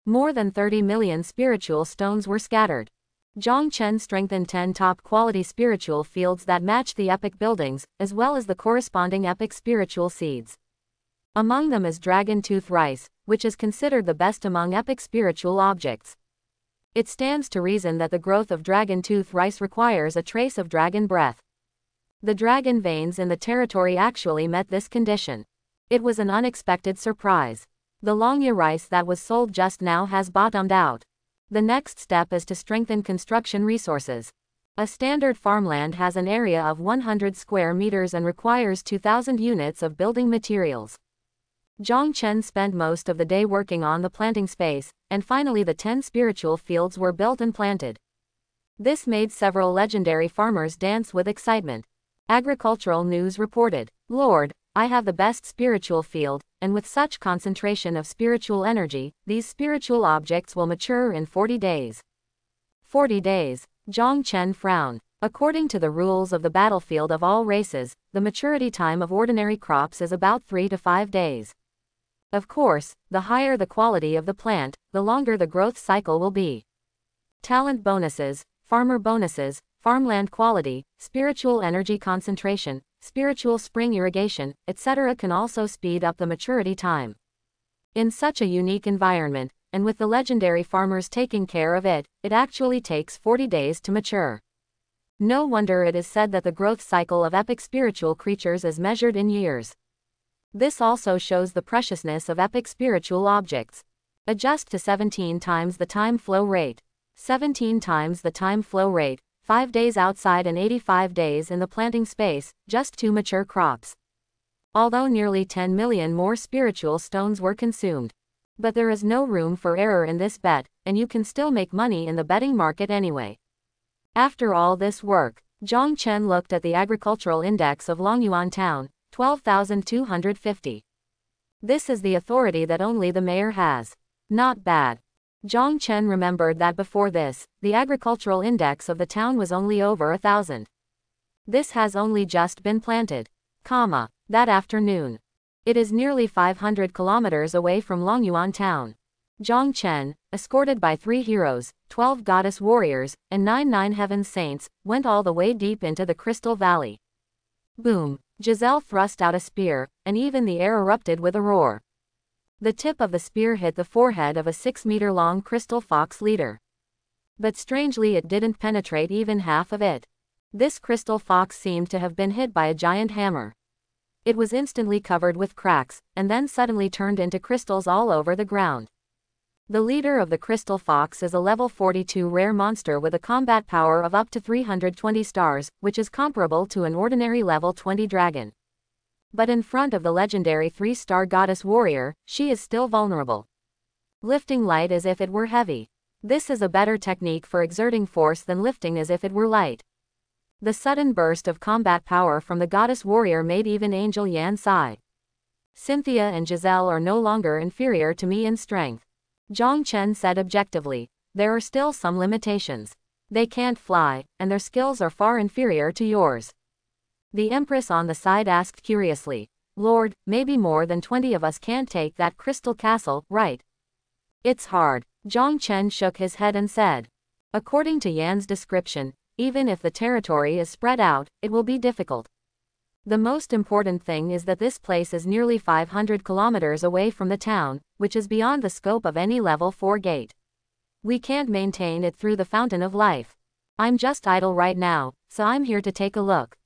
More than 30 million spiritual stones were scattered. Zhang Chen strengthened 10 top-quality spiritual fields that match the epic buildings, as well as the corresponding epic spiritual seeds. Among them is Dragon Tooth Rice, which is considered the best among epic spiritual objects. It stands to reason that the growth of Dragon Tooth Rice requires a trace of dragon breath. The dragon veins in the territory actually met this condition. It was an unexpected surprise. The Longya rice that was sold just now has bottomed out. The next step is to strengthen construction resources. A standard farmland has an area of 100 square meters and requires 2,000 units of building materials. Zhang Chen spent most of the day working on the planting space, and finally the 10 spiritual fields were built and planted. This made several legendary farmers dance with excitement. Agricultural News reported, Lord, I have the best spiritual field, and with such concentration of spiritual energy, these spiritual objects will mature in 40 days. 40 days. Zhang Chen frowned. According to the rules of the battlefield of all races, the maturity time of ordinary crops is about 3 to 5 days. Of course, the higher the quality of the plant, the longer the growth cycle will be. Talent bonuses, farmer bonuses, farmland quality, spiritual energy concentration, spiritual spring irrigation, etc. can also speed up the maturity time. In such a unique environment, and with the legendary farmers taking care of it, it actually takes 40 days to mature. No wonder it is said that the growth cycle of epic spiritual creatures is measured in years. This also shows the preciousness of epic spiritual objects. Adjust to 17 times the time flow rate. 17 times the time flow rate, 5 days outside and 85 days in the planting space, just 2 mature crops. Although nearly 10 million more spiritual stones were consumed. But there is no room for error in this bet, and you can still make money in the betting market anyway. After all this work, Zhang Chen looked at the agricultural index of Longyuan town, 12,250. This is the authority that only the mayor has. Not bad. Zhang Chen remembered that before this, the agricultural index of the town was only over 1,000. This has only just been planted. That afternoon. It is nearly 500 kilometers away from Longyuan town. Zhang Chen, escorted by 3 heroes, 12 goddess warriors, and 9 heaven saints, went all the way deep into the Crystal Valley. Boom! Giselle thrust out a spear, and even the air erupted with a roar. The tip of the spear hit the forehead of a 6-meter-long crystal fox leader. But strangely it didn't penetrate even half of it. This crystal fox seemed to have been hit by a giant hammer. It was instantly covered with cracks, and then suddenly turned into crystals all over the ground. The leader of the crystal fox is a level 42 rare monster with a combat power of up to 320 stars, which is comparable to an ordinary level 20 dragon. But in front of the legendary 3-star goddess warrior, she is still vulnerable. Lifting light as if it were heavy. This is a better technique for exerting force than lifting as if it were light. The sudden burst of combat power from the goddess warrior made even Angel Yan sigh. Cynthia and Giselle are no longer inferior to me in strength. Zhang Chen said objectively. There are still some limitations. They can't fly, and their skills are far inferior to yours. The Empress on the side asked curiously. Lord, maybe more than 20 of us can't take that crystal castle, right? It's hard. Zhang Chen shook his head and said. According to Yan's description, even if the territory is spread out, it will be difficult. The most important thing is that this place is nearly 500 kilometers away from the town, which is beyond the scope of any level 4 gate. We can't maintain it through the fountain of life. I'm just idle right now, so I'm here to take a look.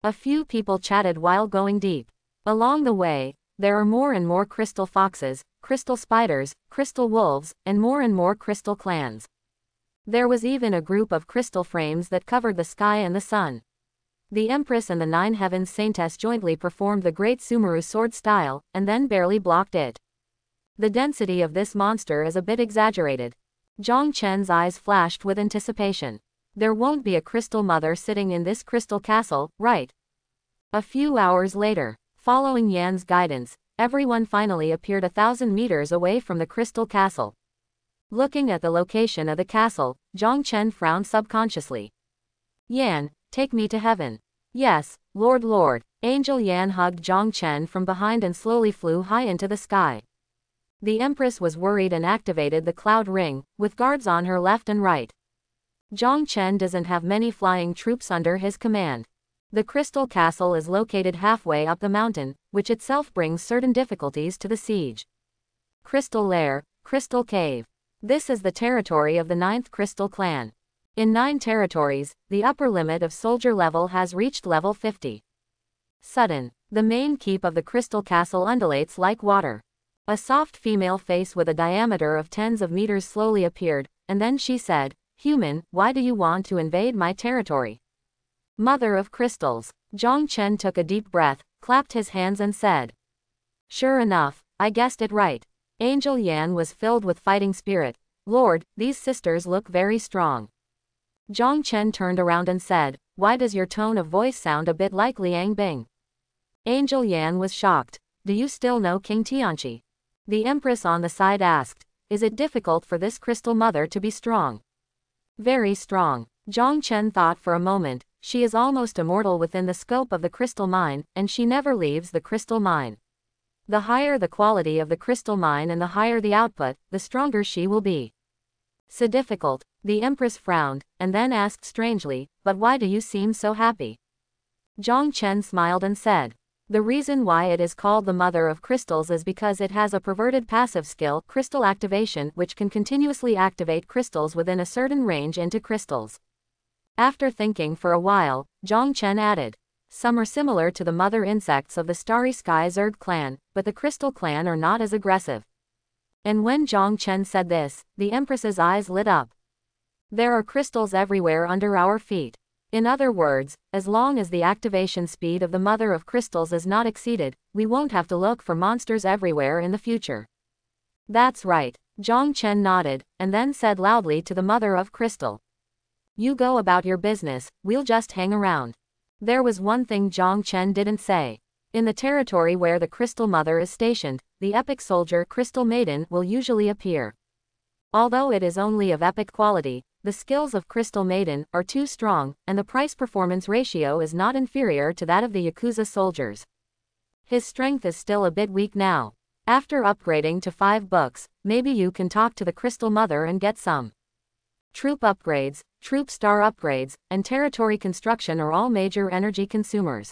A few people chatted while going deep. Along the way, there are more and more crystal foxes, crystal spiders, crystal wolves, and more crystal clans. There was even a group of crystal frames that covered the sky and the sun. The Empress and the 9 Heavens Saintess jointly performed the Great Sumeru sword style, and then barely blocked it. The density of this monster is a bit exaggerated. Zhang Chen's eyes flashed with anticipation. There won't be a crystal mother sitting in this crystal castle, right? A few hours later, following Yan's guidance, everyone finally appeared 1,000 meters away from the crystal castle. Looking at the location of the castle, Zhang Chen frowned subconsciously. Yan, take me to heaven. Yes, Lord. Angel Yan hugged Zhang Chen from behind and slowly flew high into the sky. The Empress was worried and activated the cloud ring, with guards on her left and right. Zhang Chen doesn't have many flying troops under his command. The crystal castle is located halfway up the mountain, which itself brings certain difficulties to the siege. Crystal Lair, Crystal Cave. This is the territory of the 9th Crystal Clan. In 9 territories, the upper limit of soldier level has reached level 50. Sudden, the main keep of the crystal castle undulates like water. A soft female face with a diameter of tens of meters slowly appeared, and then she said, Human, why do you want to invade my territory? Mother of crystals. Zhang Chen took a deep breath, clapped his hands and said. Sure enough, I guessed it right. Angel Yan was filled with fighting spirit. Lord, these sisters look very strong. Zhang Chen turned around and said, Why does your tone of voice sound a bit like Liang Bing? Angel Yan was shocked. Do you still know King Tianqi? The Empress on the side asked. Is it difficult for this crystal mother to be strong? Very strong. Zhang Chen thought for a moment. She is almost immortal within the scope of the crystal mine, and she never leaves the crystal mine. The higher the quality of the crystal mine and the higher the output, the stronger she will be. So difficult. The Empress frowned, and then asked strangely, But why do you seem so happy? Zhang Chen smiled and said. The reason why it is called the Mother of Crystals is because it has a perverted passive skill, crystal activation, which can continuously activate crystals within a certain range into crystals. After thinking for a while, Zhang Chen added. Some are similar to the mother insects of the Starry Sky Zerg clan, but the Crystal clan are not as aggressive. And when Zhang Chen said this, the Empress's eyes lit up. There are crystals everywhere under our feet. In other words, as long as the activation speed of the Mother of Crystals is not exceeded, we won't have to look for monsters everywhere in the future. That's right. Zhang Chen nodded, and then said loudly to the Mother of Crystal. You go about your business, we'll just hang around. There was one thing Zhang Chen didn't say. In the territory where the Crystal Mother is stationed, the epic soldier Crystal Maiden will usually appear. Although it is only of epic quality, the skills of Crystal Maiden are too strong, and the price-performance ratio is not inferior to that of the Yakuza soldiers. His strength is still a bit weak now. After upgrading to 5 books, maybe you can talk to the Crystal Mother and get some. Troop upgrades, troop star upgrades, and territory construction are all major energy consumers.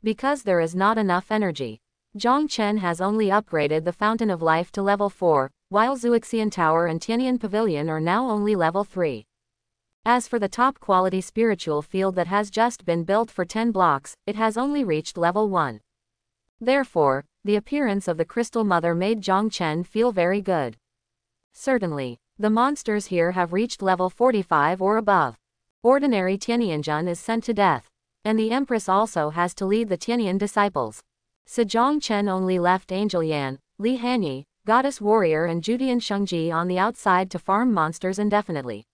Because there is not enough energy, Zhang Chen has only upgraded the Fountain of Life to level 4, while Zuixian Tower and Tianyan Pavilion are now only level 3. As for the top-quality spiritual field that has just been built for 10 blocks, it has only reached level 1. Therefore, the appearance of the Crystal Mother made Zhang Chen feel very good. Certainly, the monsters here have reached level 45 or above. Ordinary Tianyanjun is sent to death. And the Empress also has to lead the Tianyan disciples. So Zhang Chen only left Angel Yan, Li Hanyi, Goddess Warrior and Judian Shengji on the outside to farm monsters indefinitely.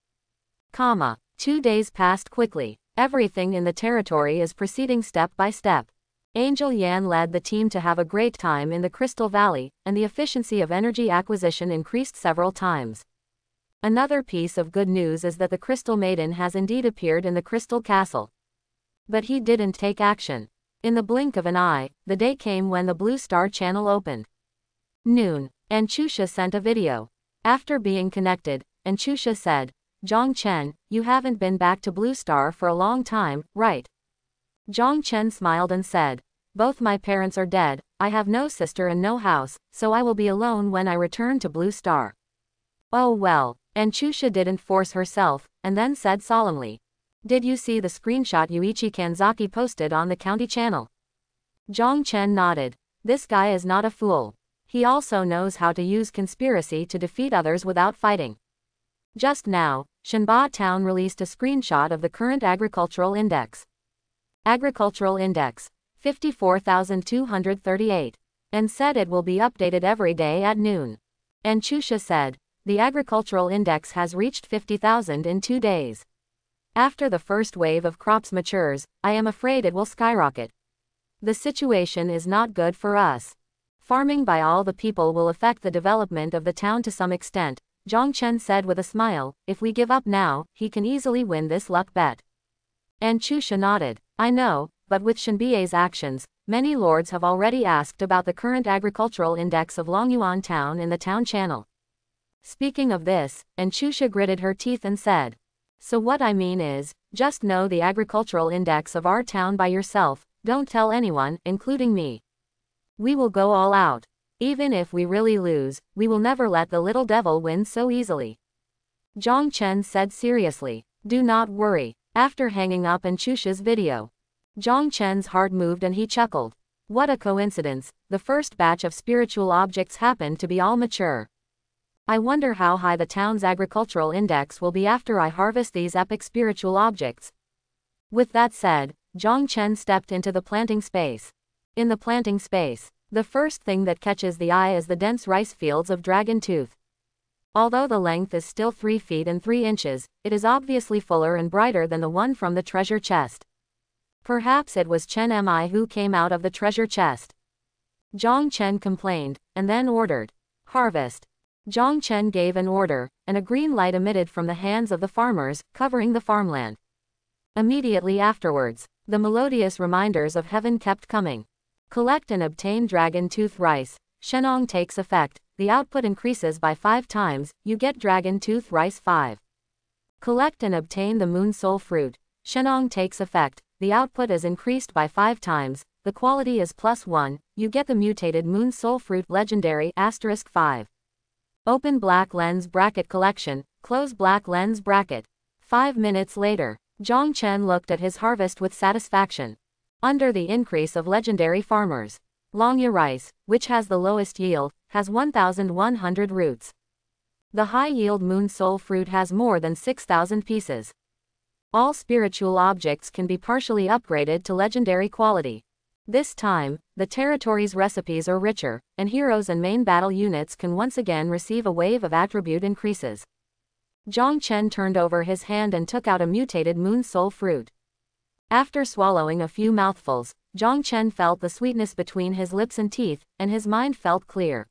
2 days passed quickly. Everything in the territory is proceeding step by step. Angel Yan led the team to have a great time in the Crystal Valley, and the efficiency of energy acquisition increased several times. Another piece of good news is that the Crystal Maiden has indeed appeared in the Crystal Castle. But he didn't take action. In the blink of an eye, the day came when the Blue Star channel opened. Noon, and Chusha sent a video. After being connected, and Chusha said, Zhang Chen, you haven't been back to Blue Star for a long time, right? Zhang Chen smiled and said, both my parents are dead, I have no sister and no house, so I will be alone when I return to Blue Star. Oh well, and Chusha didn't force herself, and then said solemnly, did you see the screenshot Yuichi Kanzaki posted on the county channel? Zhang Chen nodded. This guy is not a fool. He also knows how to use conspiracy to defeat others without fighting. Just now, Shenba Town released a screenshot of the current agricultural index. Agricultural index, 54,238. And said it will be updated every day at noon. And Chusha said, the agricultural index has reached 50,000 in 2 days. After the first wave of crops matures, I am afraid it will skyrocket. The situation is not good for us. Farming by all the people will affect the development of the town to some extent, Zhang Chen said with a smile. If we give up now, he can easily win this luck bet. And Chusha nodded. I know, but with Shenbei's actions, many lords have already asked about the current agricultural index of Longyuan town in the town channel. Speaking of this, and Chusha gritted her teeth and said, so what I mean is, just know the agricultural index of our town by yourself, don't tell anyone, including me. We will go all out. Even if we really lose, we will never let the little devil win so easily. Zhang Chen said seriously, do not worry. After hanging up and Chusha's video, Zhang Chen's heart moved and he chuckled. What a coincidence, the first batch of spiritual objects happened to be all mature. I wonder how high the town's agricultural index will be after I harvest these epic spiritual objects. With that said, Zhang Chen stepped into the planting space. In the planting space, the first thing that catches the eye is the dense rice fields of Dragon Tooth. Although the length is still 3 feet and 3 inches, it is obviously fuller and brighter than the one from the treasure chest. Perhaps it was Chen Mi who came out of the treasure chest. Zhang Chen complained, and then ordered, harvest. Zhang Chen gave an order, and a green light emitted from the hands of the farmers, covering the farmland. Immediately afterwards, the melodious reminders of heaven kept coming. Collect and obtain Dragon Tooth Rice. Shenong takes effect, the output increases by 5 times, you get Dragon Tooth Rice 5. Collect and obtain the Moon Soul Fruit. Shenong takes effect, the output is increased by 5 times, the quality is +1, you get the mutated Moon Soul Fruit Legendary *5. Open black lens bracket collection, close black lens bracket. 5 minutes later, Zhang Chen looked at his harvest with satisfaction. Under the increase of legendary farmers, Longya rice, which has the lowest yield, has 1,100 roots. The high-yield Moon Soul Fruit has more than 6,000 pieces. All spiritual objects can be partially upgraded to legendary quality. This time, the territory's recipes are richer, and heroes and main battle units can once again receive a wave of attribute increases. Zhang Chen turned over his hand and took out a mutated moon soul fruit. After swallowing a few mouthfuls, Zhang Chen felt the sweetness between his lips and teeth, and his mind felt clear.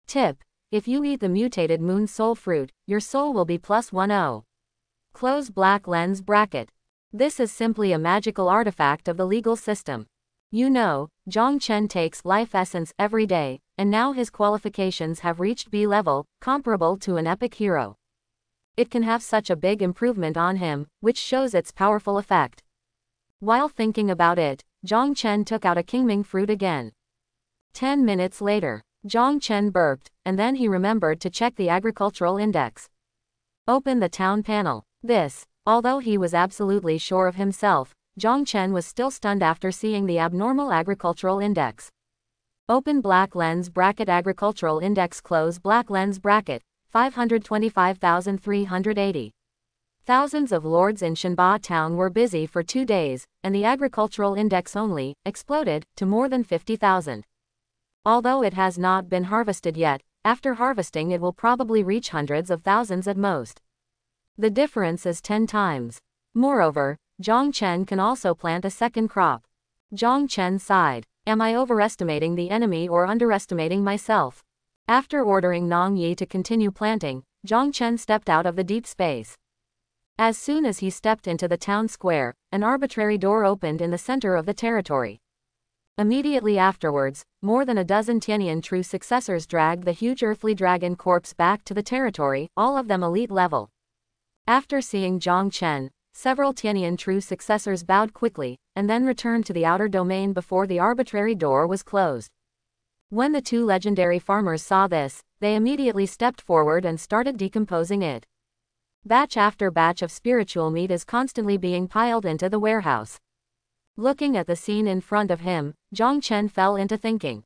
Tip: if you eat the mutated moon soul fruit, your soul will be +10. Close black lens bracket. This is simply a magical artifact of the legal system. You know, Zhang Chen takes life essence every day, and now his qualifications have reached B level, comparable to an epic hero. It can have such a big improvement on him, which shows its powerful effect. While thinking about it, Zhang Chen took out a Kingming fruit again. 10 minutes later, Zhang Chen burped, and then he remembered to check the agricultural index. Open the town panel. Although he was absolutely sure of himself, Zhang Chen was still stunned after seeing the abnormal agricultural index. Open black lens bracket agricultural index close black lens bracket, 525,380. Thousands of lords in Shanba town were busy for 2 days, and the agricultural index only exploded to more than 50,000. Although it has not been harvested yet, after harvesting it will probably reach hundreds of thousands at most. The difference is 10 times. Moreover, Zhang Chen can also plant a second crop. Zhang Chen sighed. Am I overestimating the enemy or underestimating myself? After ordering Nong Yi to continue planting, Zhang Chen stepped out of the deep space. As soon as he stepped into the town square, an arbitrary door opened in the center of the territory. Immediately afterwards, more than a dozen Tianyan true successors dragged the huge earthly dragon corpse back to the territory, all of them elite level. After seeing Zhang Chen, several Tianyan true successors bowed quickly, and then returned to the outer domain before the arbitrary door was closed. When the 2 legendary farmers saw this, they immediately stepped forward and started decomposing it. Batch after batch of spiritual meat is constantly being piled into the warehouse. Looking at the scene in front of him, Zhang Chen fell into thinking.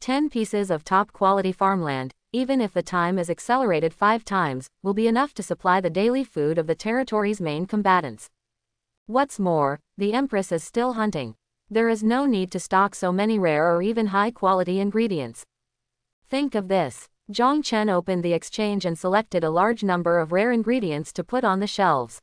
10 pieces of top-quality farmland, even if the time is accelerated 5 times, will be enough to supply the daily food of the territory's main combatants. What's more, the Empress is still hunting. There is no need to stock so many rare or even high-quality ingredients. Think of this. Zhang Chen opened the exchange and selected a large number of rare ingredients to put on the shelves.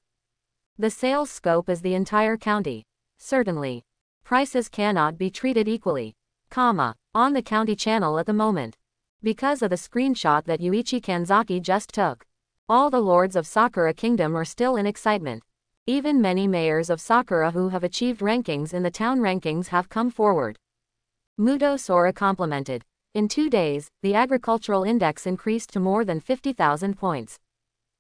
The sales scope is the entire county. Certainly. Prices cannot be treated equally. On the county channel at the moment. Because of the screenshot that Yuichi Kanzaki just took. All the lords of Sakura Kingdom are still in excitement. Even many mayors of Sakura who have achieved rankings in the town rankings have come forward. Muto Sora complimented. In 2 days, the agricultural index increased to more than 50,000 points.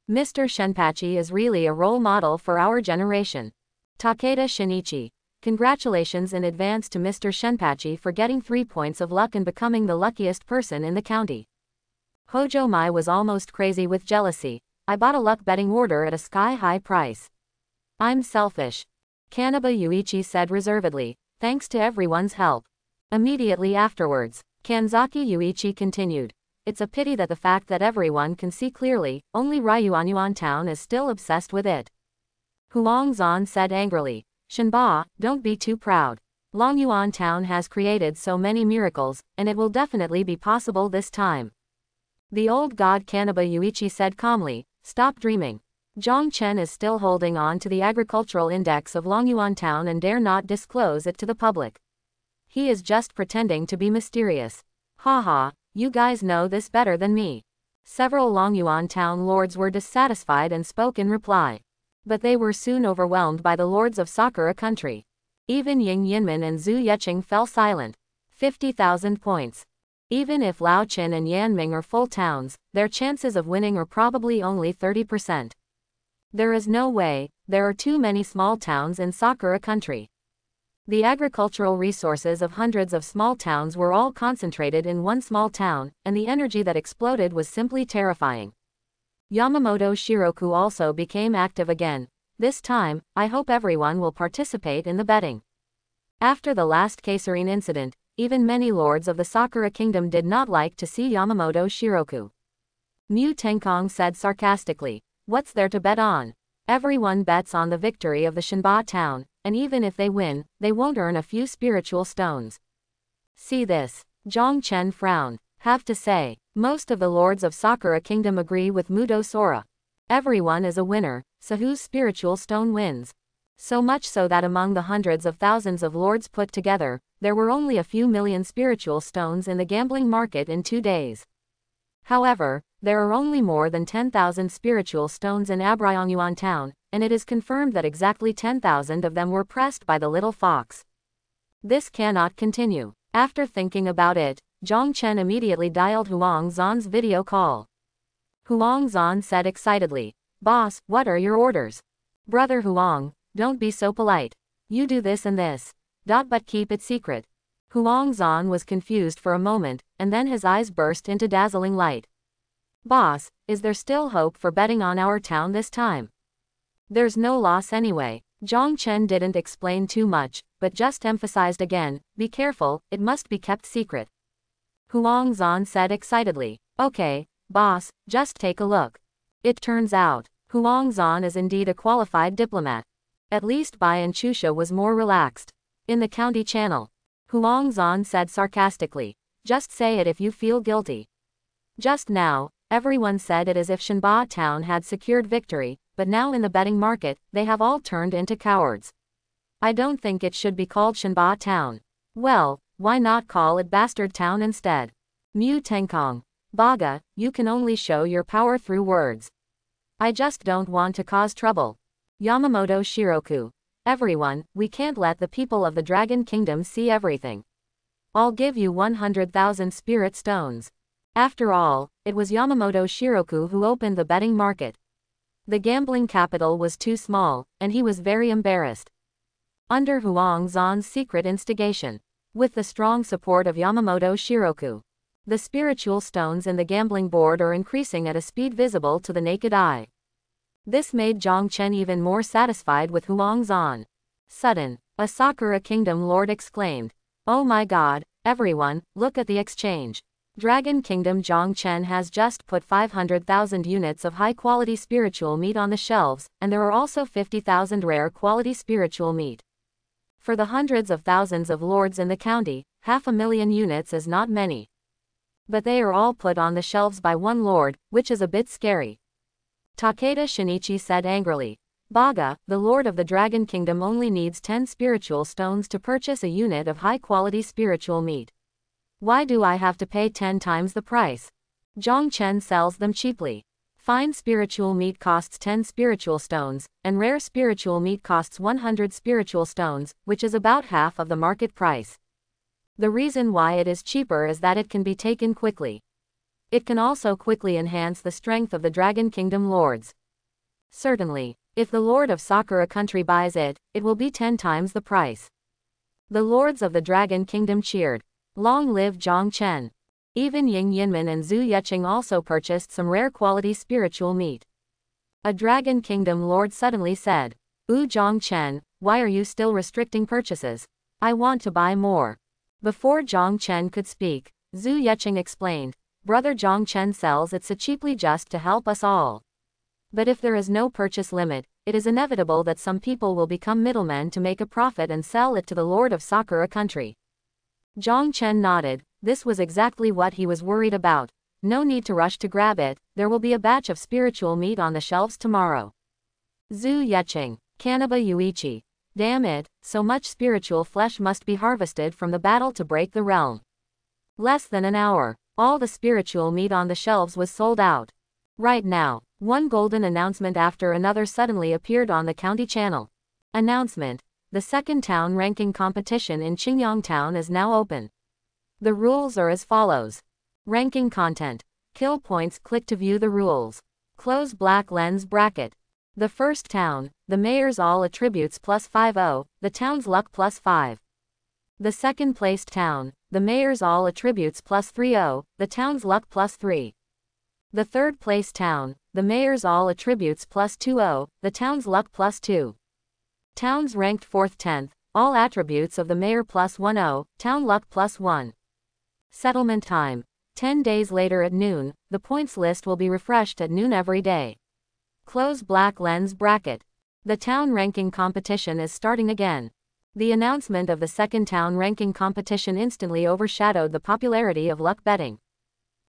Mr. Shenpachi is really a role model for our generation. Takeda Shinichi. Congratulations in advance to Mr. Shenpachi for getting 3 points of luck and becoming the luckiest person in the county. Hojo Mai was almost crazy with jealousy. I bought a luck betting order at a sky-high price. I'm selfish. Kanaba Yuichi said reservedly, thanks to everyone's help. Immediately afterwards, Kanzaki Yuichi continued. It's a pity that the fact that everyone can see clearly, only Ryuanyuan town is still obsessed with it. Huang Zan said angrily. Shenba, don't be too proud. Longyuan town has created so many miracles, and it will definitely be possible this time. The old god Kanaba Yuichi said calmly, stop dreaming. Zhang Chen is still holding on to the agricultural index of Longyuan town and dare not disclose it to the public. He is just pretending to be mysterious. Haha, you guys know this better than me. Several Longyuan town lords were dissatisfied and spoke in reply. But they were soon overwhelmed by the lords of Sakura country. Even Ying Yinmin and Zhu Yeqing fell silent. 50,000 points. Even if Lao Qin and Yanming are full towns, their chances of winning are probably only 30%. There is no way, there are too many small towns in Sakura country. The agricultural resources of hundreds of small towns were all concentrated in one small town, and the energy that exploded was simply terrifying. Yamamoto Shiroku also became active again. This time, I hope everyone will participate in the betting. After the last Kasarine incident, even many lords of the Sakura Kingdom did not like to see Yamamoto Shiroku. Mu Tenkong said sarcastically, what's there to bet on? Everyone bets on the victory of the Shinba town, and even if they win, they won't earn a few spiritual stones. See this. Zhang Chen frowned. Have to say, most of the lords of Sakura Kingdom agree with Mudo Sora. Everyone is a winner, so whose spiritual stone wins? So much so that among the hundreds of thousands of lords put together, there were only a few million spiritual stones in the gambling market in 2 days. However, there are only more than 10,000 spiritual stones in Abrayongyuan town, and it is confirmed that exactly 10,000 of them were pressed by the little fox. This cannot continue. After thinking about it, Zhang Chen immediately dialed Huang Zan's video call. Huang Zan said excitedly, "Boss, what are your orders?" "Brother Huang, don't be so polite. You do this and this. But keep it secret." Huang Zan was confused for a moment, and then his eyes burst into dazzling light. "Boss, is there still hope for betting on our town this time?" "There's no loss anyway." Zhang Chen didn't explain too much, but just emphasized again, "Be careful, it must be kept secret." Huang Zan said excitedly, "Okay, boss, just take a look." It turns out, Huang Zan is indeed a qualified diplomat. At least Bai and Chusha was more relaxed. In the county channel, Huang Zan said sarcastically, "Just say it if you feel guilty." Just now, everyone said it as if Shanba town had secured victory, but now in the betting market, they have all turned into cowards. I don't think it should be called Shanba town. Well, why not call it Bastard town instead? Mu Tenkong. Baga, you can only show your power through words. I just don't want to cause trouble. Yamamoto Shiroku. Everyone, we can't let the people of the Dragon Kingdom see everything. I'll give you 100,000 spirit stones. After all, it was Yamamoto Shiroku who opened the betting market. The gambling capital was too small, and he was very embarrassed. Under Huang Zan's secret instigation, with the strong support of Yamamoto Shiroku, the spiritual stones in the gambling board are increasing at a speed visible to the naked eye. This made Zhang Chen even more satisfied with Huang Zan. Sudden, a Sakura Kingdom lord exclaimed, "Oh my god, everyone, look at the exchange. Dragon Kingdom Zhang Chen has just put 500,000 units of high-quality spiritual meat on the shelves, and there are also 50,000 rare quality spiritual meat. For the hundreds of thousands of lords in the county, 500,000 units is not many. But they are all put on the shelves by one lord, which is a bit scary." Takeda Shinichi said angrily, "Baga, the lord of the Dragon Kingdom only needs 10 spiritual stones to purchase a unit of high-quality spiritual meat. Why do I have to pay 10 times the price? Zhang Chen sells them cheaply. Fine spiritual meat costs 10 spiritual stones, and rare spiritual meat costs 100 spiritual stones, which is about half of the market price. The reason why it is cheaper is that it can be taken quickly. It can also quickly enhance the strength of the Dragon Kingdom lords. Certainly, if the lord of Sakura country buys it, it will be 10 times the price." The lords of the Dragon Kingdom cheered. Long live Zhang Chen. Even Ying Yinman and Zhu Yeqing also purchased some rare quality spiritual meat. A Dragon Kingdom lord suddenly said, Zhang Chen, why are you still restricting purchases? I want to buy more." Before Zhang Chen could speak, Zhu Yeqing explained, "Brother Zhang Chen sells it so cheaply just to help us all. But if there is no purchase limit, it is inevitable that some people will become middlemen to make a profit and sell it to the lord of Sakura country." Zhang Chen nodded. This was exactly what he was worried about. No need to rush to grab it, there will be a batch of spiritual meat on the shelves tomorrow. Zhu Yeqing, Kanaba Yuichi. Damn it, so much spiritual flesh must be harvested from the battle to break the realm. Less than an hour, all the spiritual meat on the shelves was sold out. Right now, one golden announcement after another suddenly appeared on the county channel. Announcement: the second town ranking competition in Qingyang town is now open. The rules are as follows. Ranking content. Kill points. Click to view the rules. Close black lens bracket. The first town, the mayor's all attributes plus 50, the town's luck plus 5. The second placed town, the mayor's all attributes plus 30, the town's luck plus 3. The third place town, the mayor's all attributes plus 20, the town's luck plus 2. Towns ranked 4th 10th, all attributes of the mayor plus 10, town luck plus 1. Settlement time. 10 days later at noon, the points list will be refreshed at noon every day. Close black lens bracket. The town ranking competition is starting again. The announcement of the second town ranking competition instantly overshadowed the popularity of luck betting.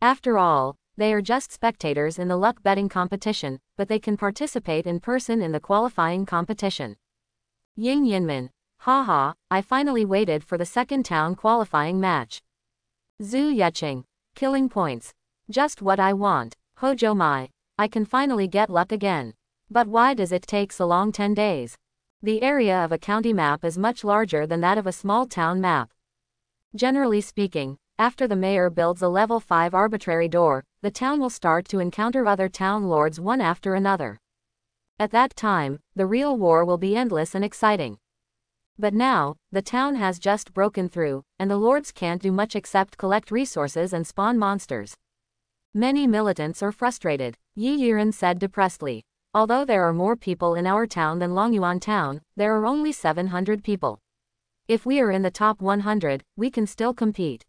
After all, they are just spectators in the luck betting competition, but they can participate in person in the qualifying competition. Ying Yinmin. Haha, I finally waited for the second town qualifying match. Zhu Yeqing. Killing points. Just what I want. Hojo Mai. I can finally get luck again. But why does it take so long? 10 days? The area of a county map is much larger than that of a small town map. Generally speaking, after the mayor builds a level 5 arbitrary door, the town will start to encounter other town lords one after another. At that time, the real war will be endless and exciting. But now, the town has just broken through, and the lords can't do much except collect resources and spawn monsters. Many militants are frustrated, Yi Yiren said depressedly. Although there are more people in our town than Longyuan town, there are only 700 people. If we are in the top 100, we can still compete.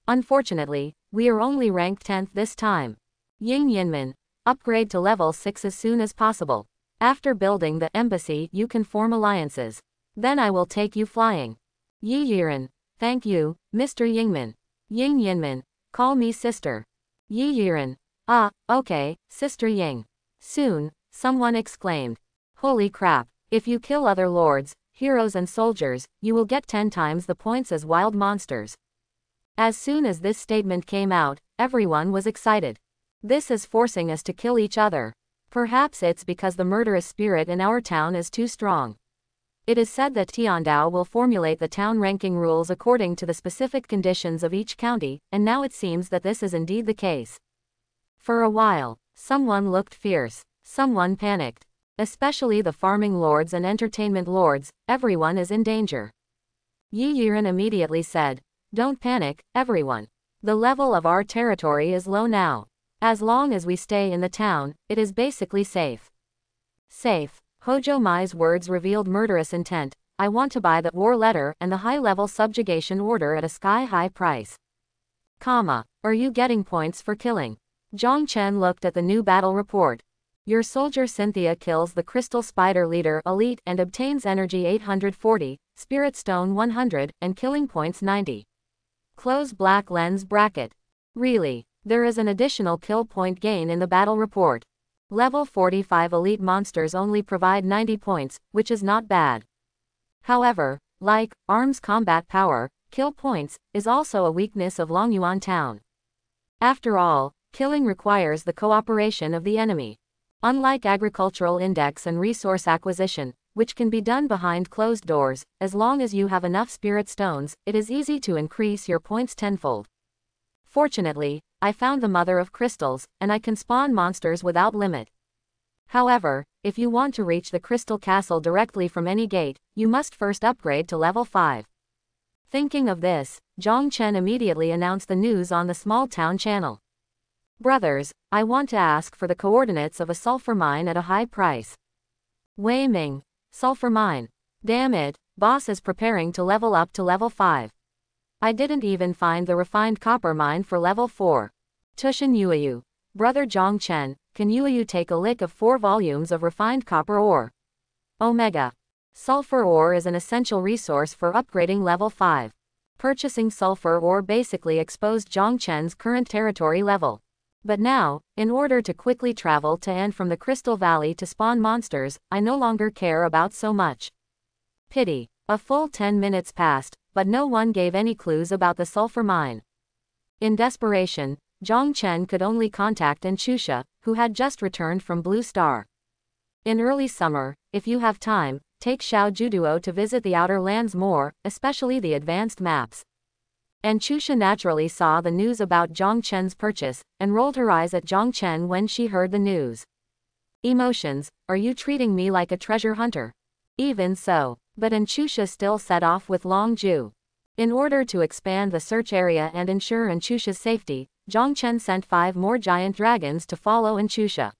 Unfortunately, we are only ranked 10th this time. Ying Yinmin. Upgrade to level 6 as soon as possible. After building the embassy, you can form alliances. Then I will take you flying. Yi Yiren. Thank you, Mr. Yingmin. Ying Yinmin. Call me sister. Yi Yiren. Ah, okay, Sister Ying. Soon, someone exclaimed. Holy crap, if you kill other lords, heroes and soldiers, you will get 10 times the points as wild monsters. As soon as this statement came out, everyone was excited. This is forcing us to kill each other. Perhaps it's because the murderous spirit in our town is too strong. It is said that Tiandao will formulate the town ranking rules according to the specific conditions of each county, and now it seems that this is indeed the case. For a while, someone looked fierce, someone panicked. Especially the farming lords and entertainment lords, everyone is in danger. Yi Yiren immediately said, Don't panic, everyone. The level of our territory is low now. As long as we stay in the town, it is basically safe. Safe. Hojo Mai's words revealed murderous intent. I want to buy the war letter and the high-level subjugation order at a sky-high price. Are you getting points for killing? Zhang Chen looked at the new battle report. Your soldier Cynthia kills the Crystal Spider Leader Elite and obtains energy 840, Spirit Stone 100, and killing points 90. Close black lens bracket. Really, there is an additional kill point gain in the battle report. Level 45 elite monsters only provide 90 points, which is not bad. However, like arms combat power, kill points is also a weakness of Longyuan town. After all, killing requires the cooperation of the enemy. Unlike agricultural index and resource acquisition, which can be done behind closed doors, as long as you have enough spirit stones, it is easy to increase your points tenfold. Fortunately, I found the Mother of Crystals, and I can spawn monsters without limit. However, if you want to reach the Crystal Castle directly from any gate, you must first upgrade to level 5. Thinking of this, Zhang Chen immediately announced the news on the small town channel. Brothers, I want to ask for the coordinates of a sulfur mine at a high price. Wei Ming. Sulfur mine. Damn it, boss is preparing to level up to level 5. I didn't even find the refined copper mine for level 4. Tushin Yueyu. Brother Zhang Chen, can Yueyu take a lick of 4 volumes of refined copper ore? Omega. Sulfur ore is an essential resource for upgrading level 5. Purchasing sulfur ore basically exposed Zhang Chen's current territory level. But now, in order to quickly travel to and from the Crystal Valley to spawn monsters, I no longer care about so much. Pity. A full 10 minutes passed, but no one gave any clues about the sulfur mine. In desperation, Zhang Chen could only contact Enchusha, who had just returned from Blue Star. In early summer, if you have time, take Xiao Juduo to visit the Outer Lands more, especially the advanced maps. Enchusha naturally saw the news about Zhang Chen's purchase, and rolled her eyes at Zhang Chen when she heard the news. Emotions, are you treating me like a treasure hunter? Even so, but Enchusha still set off with Long Ju. In order to expand the search area and ensure Enchusha's safety, Zhang Chen sent 5 more giant dragons to follow Enchusha.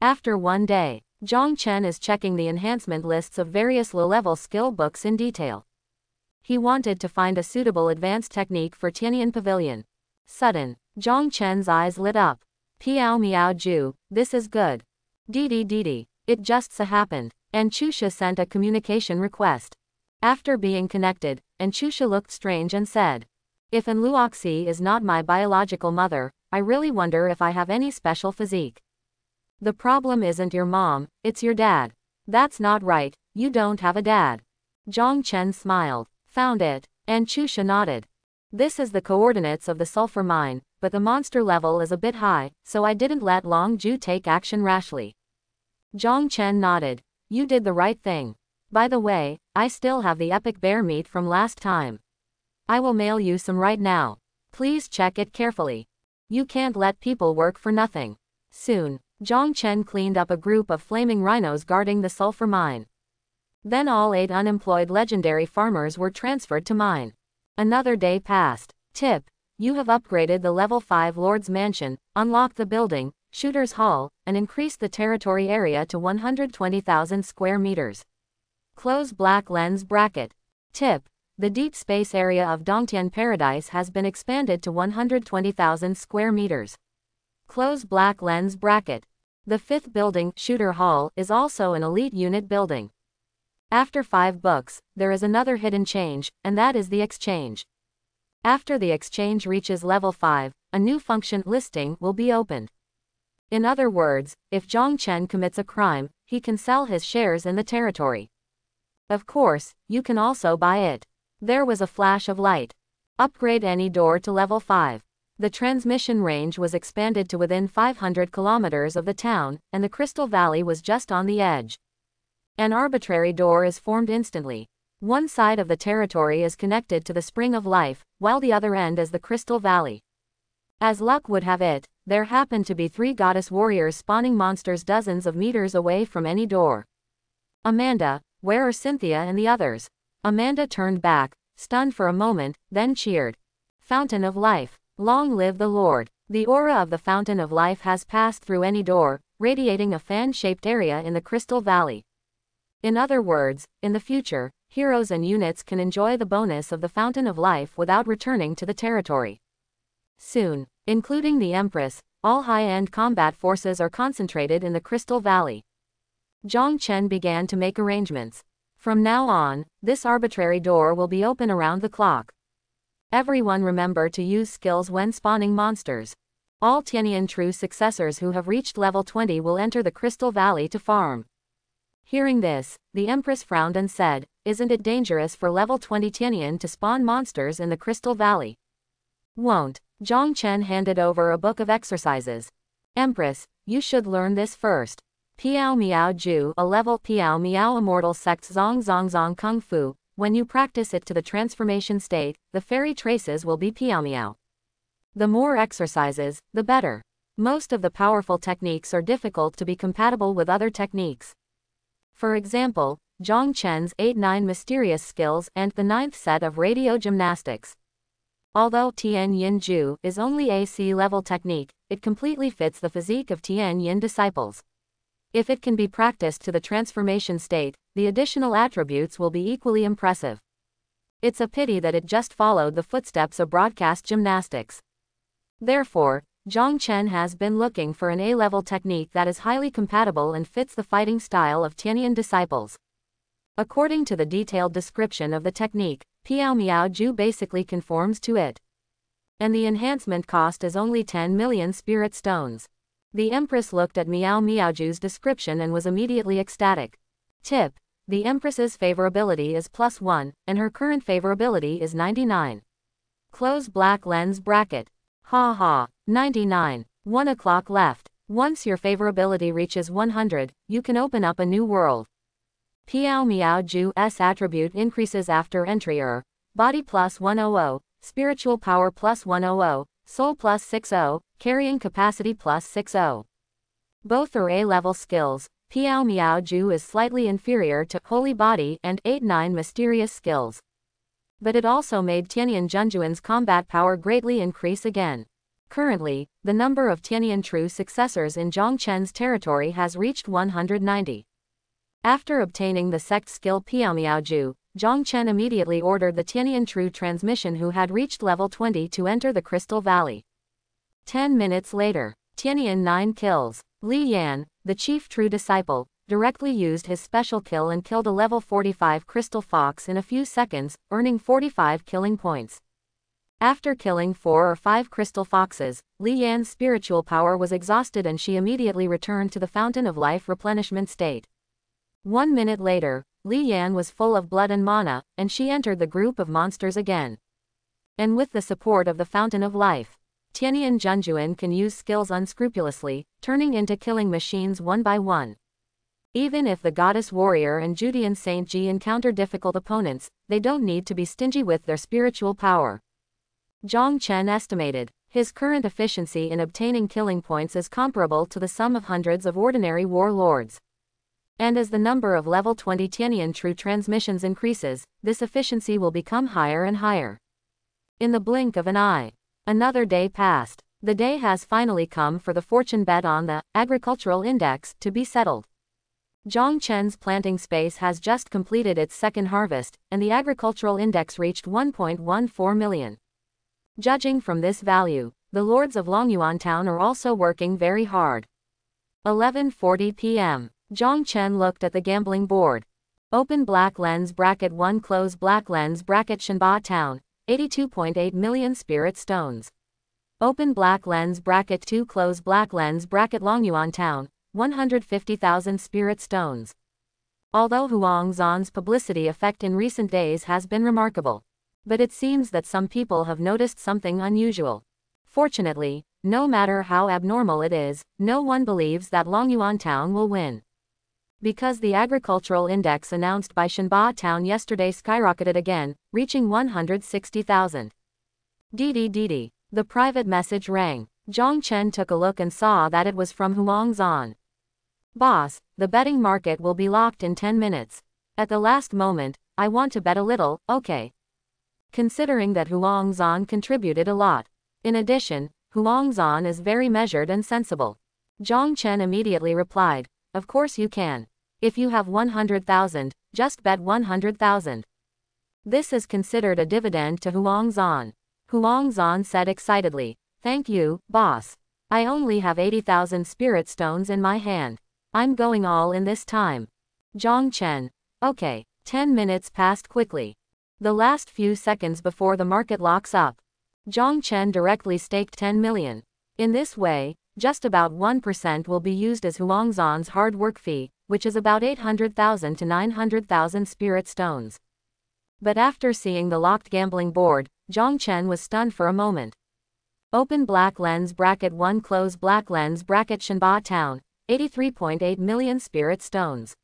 After one day, Zhang Chen is checking the enhancement lists of various low-level skill books in detail. He wanted to find a suitable advanced technique for Tianyan Pavilion. Sudden, Zhang Chen's eyes lit up. Piao Miao Ju, this is good. Didi, it just so happened. And Chusha sent a communication request. After being connected, and Chusha looked strange and said, "If Enluoxi is not my biological mother, I really wonder if I have any special physique. The problem isn't your mom, it's your dad." "That's not right, you don't have a dad." Zhang Chen smiled. "Found it." And Chusha nodded. "This is the coordinates of the sulfur mine, but the monster level is a bit high, so I didn't let Long Ju take action rashly." Zhang Chen nodded. "You did the right thing. By the way, I still have the epic bear meat from last time. I will mail you some right now. Please check it carefully. You can't let people work for nothing." Soon, Zhang Chen cleaned up a group of flaming rhinos guarding the sulfur mine. Then all 8 unemployed legendary farmers were transferred to mine. Another day passed. Tip: you have upgraded the level 5 Lord's Mansion, unlocked the building, Shooter's Hall, and increased the territory area to 120,000 square meters. Close black lens bracket. Tip: the deep space area of Dongtian Paradise has been expanded to 120,000 square meters. Close black lens bracket. The 5th building, Shooter Hall, is also an elite unit building. After 5 books, there is another hidden change, and that is the exchange. After the exchange reaches level 5, a new function listing will be opened. In other words, if Zhang Chen commits a crime, he can sell his shares in the territory. Of course, you can also buy it. There was a flash of light. Upgrade any door to level 5. The transmission range was expanded to within 500 kilometers of the town, and the Crystal Valley was just on the edge. An arbitrary door is formed instantly. One side of the territory is connected to the Spring of Life, while the other end is the Crystal Valley. As luck would have it, there happened to be 3 goddess warriors spawning monsters dozens of meters away from any door. "Amanda, where are Cynthia and the others?" Amanda turned back, stunned for a moment, then cheered. "Fountain of Life. Long live the Lord." The aura of the Fountain of Life has passed through any door, radiating a fan-shaped area in the Crystal Valley. In other words, in the future, heroes and units can enjoy the bonus of the Fountain of Life without returning to the territory. Soon, including the Empress, all high-end combat forces are concentrated in the Crystal Valley. Zhang Chen began to make arrangements. From now on, this arbitrary door will be open around the clock. Everyone remember to use skills when spawning monsters. All Tianyan true successors who have reached level 20 will enter the Crystal Valley to farm. Hearing this, the Empress frowned and said, "Isn't it dangerous for level 20 Tianyan to spawn monsters in the Crystal Valley?" "Won't." Zhang Chen handed over a book of exercises. "Empress, you should learn this first. Piao Miao Ju, a level Piao Miao Immortal Sect Zong Zong Zong Kung Fu. When you practice it to the transformation state, the fairy traces will be Piao Miao. The more exercises, the better. Most of the powerful techniques are difficult to be compatible with other techniques. For example, Zhang Chen's 8-9 mysterious skills and the 9th set of radio gymnastics. Although Tian Yin Ju is only a C-level technique, it completely fits the physique of Tian Yin disciples. If it can be practiced to the transformation state, the additional attributes will be equally impressive. It's a pity that it just followed the footsteps of broadcast gymnastics. Therefore, Zhang Chen has been looking for an A-level technique that is highly compatible and fits the fighting style of Tianyan disciples. According to the detailed description of the technique, Piao Miao Ju basically conforms to it. And the enhancement cost is only 10 million spirit stones. The Empress looked at Miao Miao Ju's description and was immediately ecstatic. Tip: the Empress's favorability is +1, and her current favorability is 99. Close black lens bracket. Ha ha, 99. 1 o'clock left. Once your favorability reaches 100, you can open up a new world. Piao Miao Ju's attribute increases after entry body +100, spiritual power +100, soul +60, carrying capacity +60. Both are A-level skills. Piao Miao Ju is slightly inferior to Holy Body and 8-9 mysterious skills. But it also made Tianyan Junjuan's combat power greatly increase again. Currently, the number of Tianyan true successors in Zhang Chen's territory has reached 190. After obtaining the sect skill Piao Miao Ju, Zhang Chen immediately ordered the Tianyan true transmission who had reached level 20 to enter the Crystal Valley. 10 minutes later, Tianyan 9 kills. Li Yan, the chief true disciple, directly used his special kill and killed a level 45 crystal fox in a few seconds, earning 45 killing points. After killing 4 or 5 crystal foxes, Li Yan's spiritual power was exhausted and she immediately returned to the Fountain of Life replenishment state. 1 minute later, Li Yan was full of blood and mana, and she entered the group of monsters again. And with the support of the Fountain of Life, Tianyan Junjuan can use skills unscrupulously, turning into killing machines one by one. Even if the Goddess Warrior and Judean Saint Ji encounter difficult opponents, they don't need to be stingy with their spiritual power. Zhang Chen estimated, his current efficiency in obtaining killing points is comparable to the sum of hundreds of ordinary warlords. And as the number of level 20 Tianyan true transmissions increases, this efficiency will become higher and higher. In the blink of an eye, another day passed. The day has finally come for the fortune bet on the agricultural index to be settled. Zhang Chen's planting space has just completed its second harvest, and the agricultural index reached 1.14 million. Judging from this value, the lords of Longyuan town are also working very hard. 11:40 p.m. Zhang Chen looked at the gambling board. Open black lens bracket 1 close black lens bracket Shanba town, 82.8 million spirit stones. Open black lens bracket 2 close black lens bracket Longyuan town, 150,000 spirit stones. Although Huang Zan's publicity effect in recent days has been remarkable, but it seems that some people have noticed something unusual. Fortunately, no matter how abnormal it is, no one believes that Longyuan town will win. Because the agricultural index announced by Shanba town yesterday skyrocketed again, reaching 160,000. Didi. The private message rang. Zhang Chen took a look and saw that it was from Huang Zan. Boss, the betting market will be locked in 10 minutes. At the last moment, I want to bet a little, okay? Considering that Huang Zan contributed a lot. In addition, Huang Zan is very measured and sensible. Zhang Chen immediately replied, of course you can. If you have 100,000, just bet 100,000. This is considered a dividend to Huang Zan. Huang Zan said excitedly, thank you, boss. I only have 80,000 spirit stones in my hand. I'm going all in this time. Zhang Chen. Okay. 10 minutes passed quickly. The last few seconds before the market locks up, Zhang Chen directly staked 10 million. In this way, just about 1% will be used as Huang Zan's hard work fee, which is about 800,000 to 900,000 spirit stones. But after seeing the locked gambling board, Zhang Chen was stunned for a moment. Open black lens bracket 1 close black lens bracket Shanba town, 83.8 million spirit stones.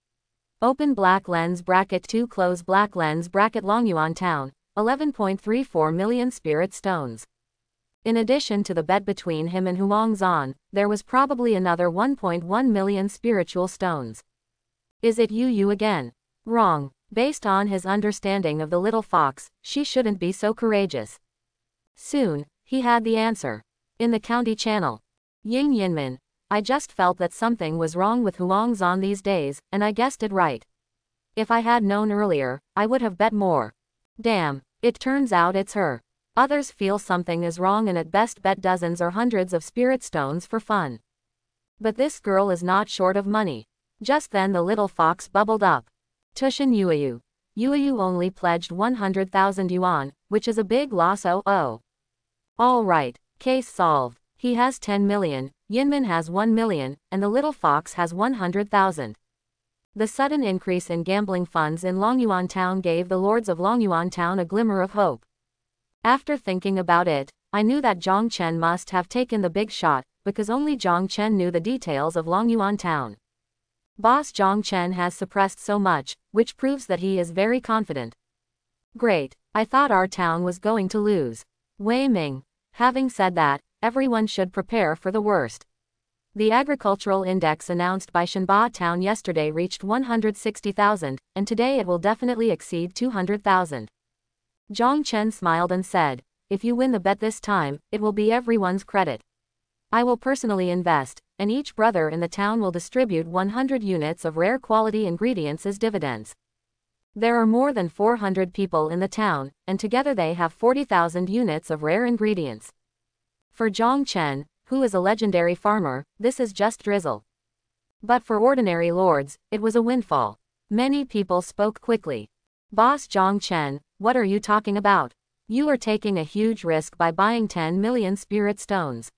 Open black lens bracket 2 close black lens bracket Longyuan town, 11.34 million spirit stones. In addition to the bet between him and Huang Zan, there was probably another 1.1 million spiritual stones. Is it you again? Wrong. Based on his understanding of the little fox, she shouldn't be so courageous. Soon, he had the answer. In the county channel. Ying Yinmin. I just felt that something was wrong with Huang Zan these days, and I guessed it right. If I had known earlier, I would have bet more. Damn, it turns out it's her. Others feel something is wrong and at best bet dozens or hundreds of spirit stones for fun. But this girl is not short of money. Just then the little fox bubbled up. Tushin Yueyu. Yueyu only pledged 100,000 yuan, which is a big loss. Oh. All right, case solved. He has 10 million, Yinmin has 1 million, and the little fox has 100,000. The sudden increase in gambling funds in Longyuan town gave the lords of Longyuan town a glimmer of hope. After thinking about it, I knew that Zhang Chen must have taken the big shot, because only Zhang Chen knew the details of Longyuan town. Boss Zhang Chen has suppressed so much, which proves that he is very confident. Great, I thought our town was going to lose. Wei Ming. Having said that, everyone should prepare for the worst. The agricultural index announced by Shanba town yesterday reached 160,000, and today it will definitely exceed 200,000. Zhang Chen smiled and said, if you win the bet this time, it will be everyone's credit. I will personally invest, and each brother in the town will distribute 100 units of rare quality ingredients as dividends. There are more than 400 people in the town, and together they have 40,000 units of rare ingredients. For Zhang Chen, who is a legendary farmer, this is just drizzle. But for ordinary lords, it was a windfall. Many people spoke quickly. Boss Zhang Chen, what are you talking about? You are taking a huge risk by buying 10 million spirit stones.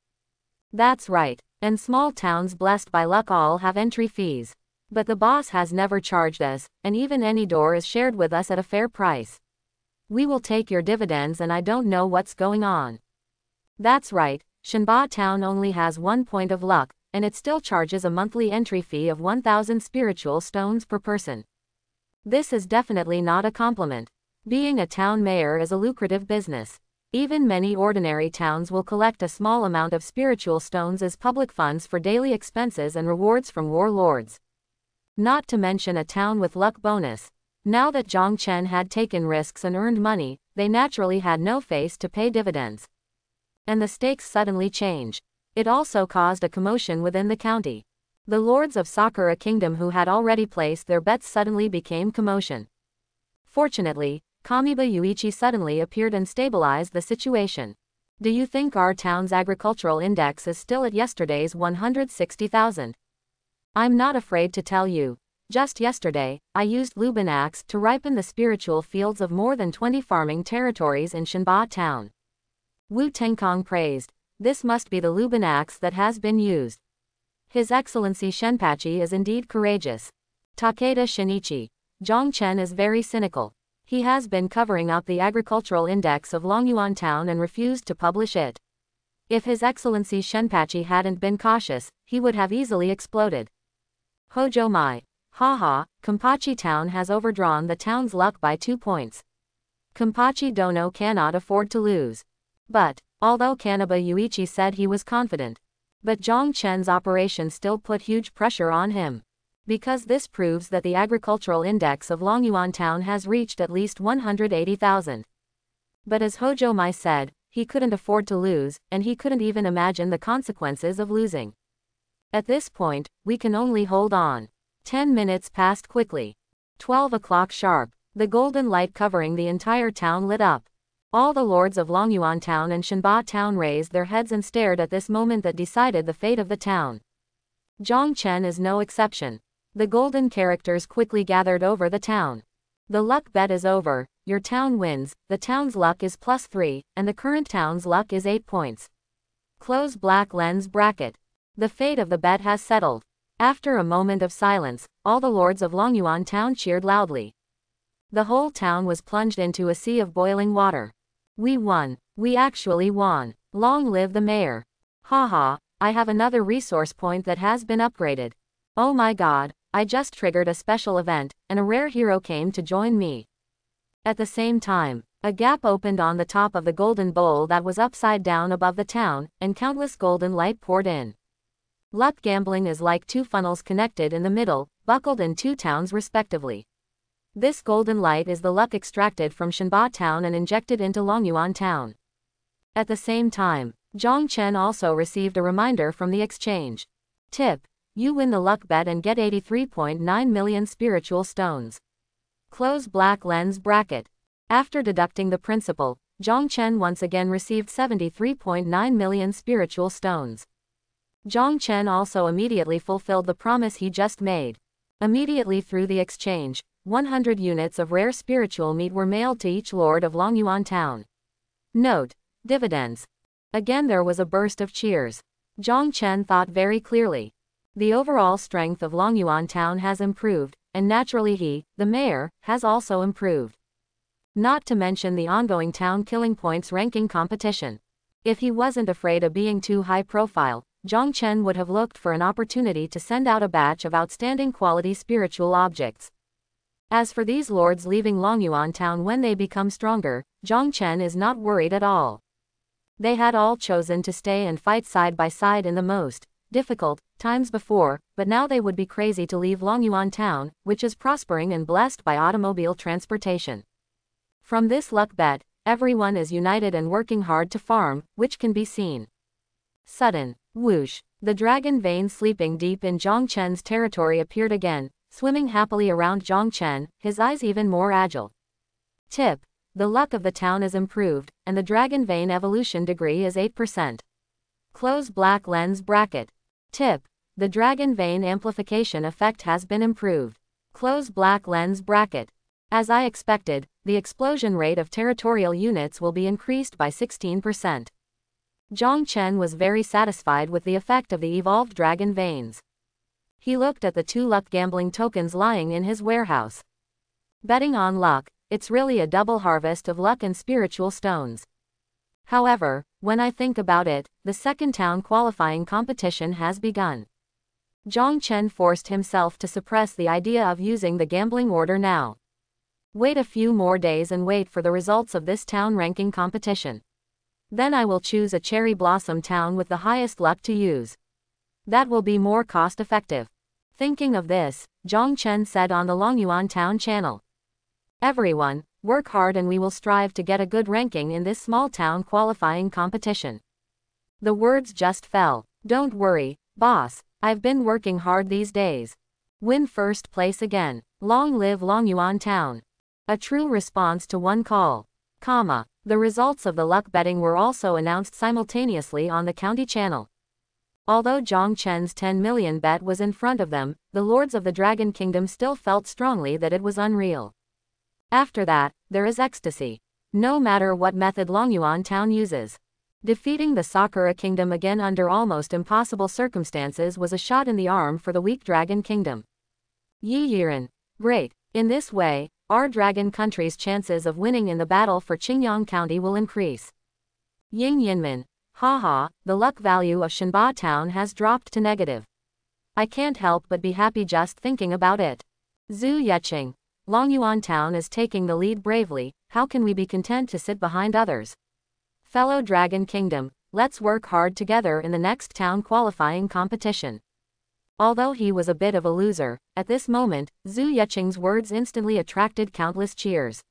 That's right. And small towns blessed by luck all have entry fees. But the boss has never charged us, and even any door is shared with us at a fair price. We will take your dividends and I don't know what's going on. That's right, Shenba town only has 1 point of luck, and it still charges a monthly entry fee of 1,000 spiritual stones per person. This is definitely not a compliment. Being a town mayor is a lucrative business. Even many ordinary towns will collect a small amount of spiritual stones as public funds for daily expenses and rewards from warlords. Not to mention a town with luck bonus. Now that Zhang Chen had taken risks and earned money, they naturally had no face to pay dividends. And the stakes suddenly change. It also caused a commotion within the county. The lords of Sakura Kingdom who had already placed their bets suddenly became commotion. Fortunately, Kamiba Yuichi suddenly appeared and stabilized the situation. Do you think our town's agricultural index is still at yesterday's 160,000? I'm not afraid to tell you. Just yesterday, I used Lubin Axe to ripen the spiritual fields of more than 20 farming territories in Shenba town. Wu Tengkong praised. This must be the Lubin Axe that has been used. His Excellency Shenpachi is indeed courageous. Takeda Shinichi. Zhang Chen is very cynical. He has been covering up the agricultural index of Longyuan town and refused to publish it. If His Excellency Shenpachi hadn't been cautious, he would have easily exploded. Hojo Mai. Haha, Kampachi town has overdrawn the town's luck by 2 points. Kampachi Dono cannot afford to lose. But, although Kaniba Yuichi said he was confident, but Zhang Chen's operation still put huge pressure on him. Because this proves that the agricultural index of Longyuan town has reached at least 180,000. But as Hojo Mai said, he couldn't afford to lose, and he couldn't even imagine the consequences of losing. At this point, we can only hold on. 10 minutes passed quickly. 12 o'clock sharp. The golden light covering the entire town lit up. All the lords of Longyuan town and Shenba town raised their heads and stared at this moment that decided the fate of the town. Zhang Chen is no exception. The golden characters quickly gathered over the town. The luck bet is over, your town wins, the town's luck is +3, and the current town's luck is 8 points. Close black lens bracket. The fate of the bet has settled. After a moment of silence, all the lords of Longyuan town cheered loudly. The whole town was plunged into a sea of boiling water. We won. We actually won. Long live the mayor. Haha, I have another resource point that has been upgraded. Oh my god, I just triggered a special event, and a rare hero came to join me. At the same time, a gap opened on the top of the golden bowl that was upside down above the town, and countless golden light poured in. Luck gambling is like two funnels connected in the middle, buckled in two towns respectively. This golden light is the luck extracted from Shenba town and injected into Longyuan town. At the same time, Zhang Chen also received a reminder from the exchange. Tip: you win the luck bet and get 83.9 million spiritual stones. Close black lens bracket. After deducting the principal, Zhang Chen once again received 73.9 million spiritual stones. Zhang Chen also immediately fulfilled the promise he just made. Immediately through the exchange, 100 units of rare spiritual meat were mailed to each lord of Longyuan town. Note: dividends. Again there was a burst of cheers. Zhang Chen thought very clearly. The overall strength of Longyuan town has improved, and naturally he, the mayor, has also improved. Not to mention the ongoing town killing points ranking competition. If he wasn't afraid of being too high profile, Zhang Chen would have looked for an opportunity to send out a batch of outstanding quality spiritual objects. As for these lords leaving Longyuan town when they become stronger, Zhang Chen is not worried at all. They had all chosen to stay and fight side by side in the most difficult times before, but now they would be crazy to leave Longyuan town, which is prospering and blessed by automobile transportation. From this luck bet, everyone is united and working hard to farm, which can be seen. Sudden, whoosh, the dragon vein sleeping deep in Zhang Chen's territory appeared again, swimming happily around Zhang Chen, his eyes even more agile. Tip: the luck of the town is improved, and the dragon vein evolution degree is 8%. Close black lens bracket. Tip: The dragon vein amplification effect has been improved. Close black lens bracket. As I expected, the explosion rate of territorial units will be increased by 16%. Zhang Chen was very satisfied with the effect of the evolved dragon veins. He looked at the 2 luck gambling tokens lying in his warehouse. Betting on luck, it's really a double harvest of luck and spiritual stones. However, when I think about it, the second town qualifying competition has begun. Zhang Chen forced himself to suppress the idea of using the gambling order now. Wait a few more days and wait for the results of this town ranking competition. Then I will choose a cherry blossom town with the highest luck to use. That will be more cost effective. Thinking of this, Zhang Chen said on the Longyuan Town channel. Everyone, work hard and we will strive to get a good ranking in this small town qualifying competition. The words just fell. Don't worry, boss, I've been working hard these days. Win first place again. Long live Longyuan Town. A true response to one call. The results of the luck betting were also announced simultaneously on the county channel. Although Zhang Chen's 10 million bet was in front of them, the lords of the Dragon Kingdom still felt strongly that it was unreal. After that, there is ecstasy. No matter what method Longyuan Town uses. Defeating the Sakura Kingdom again under almost impossible circumstances was a shot in the arm for the weak Dragon Kingdom. Yi Yiren. Great. In this way, our Dragon Country's chances of winning in the battle for Qingyang County will increase. Ying Yinmin. Haha, the luck value of Shanba Town has dropped to negative. I can't help but be happy just thinking about it. Zhu Yeqing. Longyuan Town is taking the lead bravely, how can we be content to sit behind others? Fellow Dragon Kingdom, let's work hard together in the next town qualifying competition. Although he was a bit of a loser, at this moment, Zhu Yeqing's words instantly attracted countless cheers.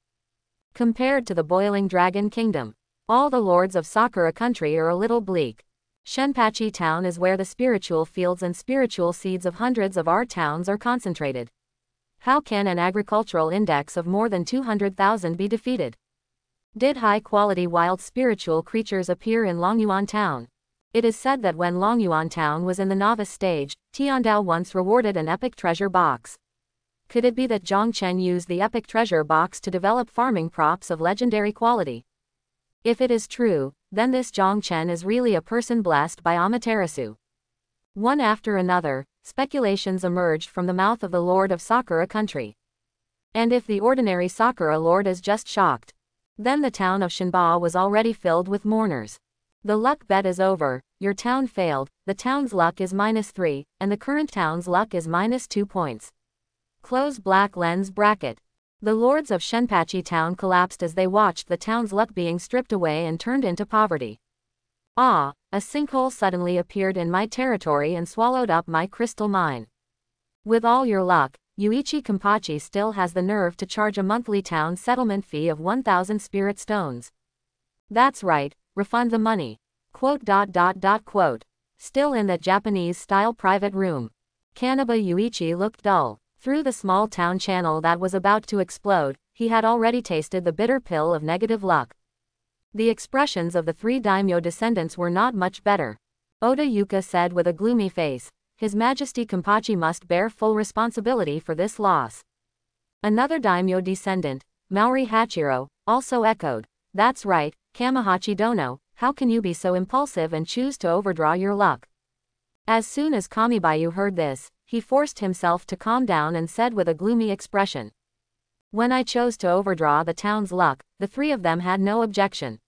Compared to the boiling Dragon Kingdom, all the lords of Sakura Country are a little bleak. Shenpachi Town is where the spiritual fields and spiritual seeds of hundreds of our towns are concentrated. How can an agricultural index of more than 200,000 be defeated? Did high-quality wild spiritual creatures appear in Longyuan Town? It is said that when Longyuan Town was in the novice stage, Tiandao once rewarded an epic treasure box. Could it be that Zhang Chen used the epic treasure box to develop farming crops of legendary quality? If it is true, then this Zhang Chen is really a person blessed by Amaterasu. One after another, speculations emerged from the mouth of the Lord of Sakura Country. And if the ordinary Sakura Lord is just shocked, then the town of Shanba was already filled with mourners. The luck bet is over, your town failed, the town's luck is -3, and the current town's luck is -2 points. Close black lens bracket. The lords of Shenpachi Town collapsed as they watched the town's luck being stripped away and turned into poverty. Ah, a sinkhole suddenly appeared in my territory and swallowed up my crystal mine. With all your luck, Yuichi Kampachi still has the nerve to charge a monthly town settlement fee of 1,000 spirit stones. That's right, refund the money. Quote. Still in that Japanese-style private room. Kanaba Yuichi looked dull. Through the small town channel that was about to explode, he had already tasted the bitter pill of negative luck. The expressions of the 3 daimyo descendants were not much better. Oda Yuka said with a gloomy face, His Majesty Kampachi must bear full responsibility for this loss. Another daimyo descendant, Maori Hachiro, also echoed, That's right, Kamahachi Dono, how can you be so impulsive and choose to overdraw your luck? As soon as Kamibayu heard this, he forced himself to calm down and said with a gloomy expression. When I chose to overdraw the town's luck, the 3 of them had no objection.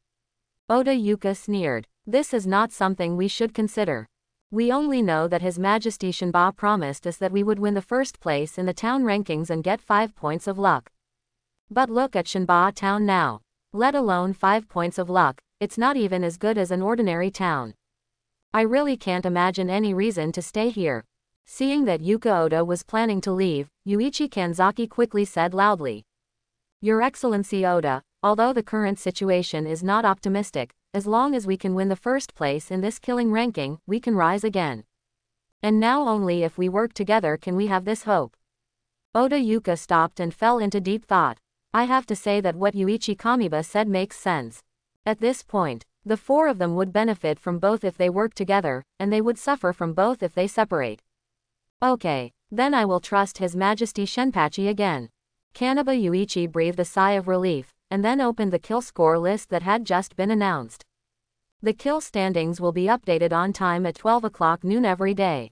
Oda Yuka sneered. This is not something we should consider. We only know that His Majesty Shanba promised us that we would win the first place in the town rankings and get 5 points of luck. But look at Shanba Town now. Let alone 5 points of luck, it's not even as good as an ordinary town. I really can't imagine any reason to stay here. Seeing that Yuka Oda was planning to leave, Yuichi Kanzaki quickly said loudly. Your Excellency Oda, although the current situation is not optimistic, as long as we can win the first place in this killing ranking, we can rise again. And now only if we work together can we have this hope. Oda Yuka stopped and fell into deep thought. I have to say that what Yuichi Kamiba said makes sense. At this point, the 4 of them would benefit from both if they work together, and they would suffer from both if they separate. Okay, then I will trust His Majesty Shenpachi again. Kanaba Yuichi breathed a sigh of relief, and then opened the kill score list that had just been announced. The kill standings will be updated on time at 12 o'clock noon every day.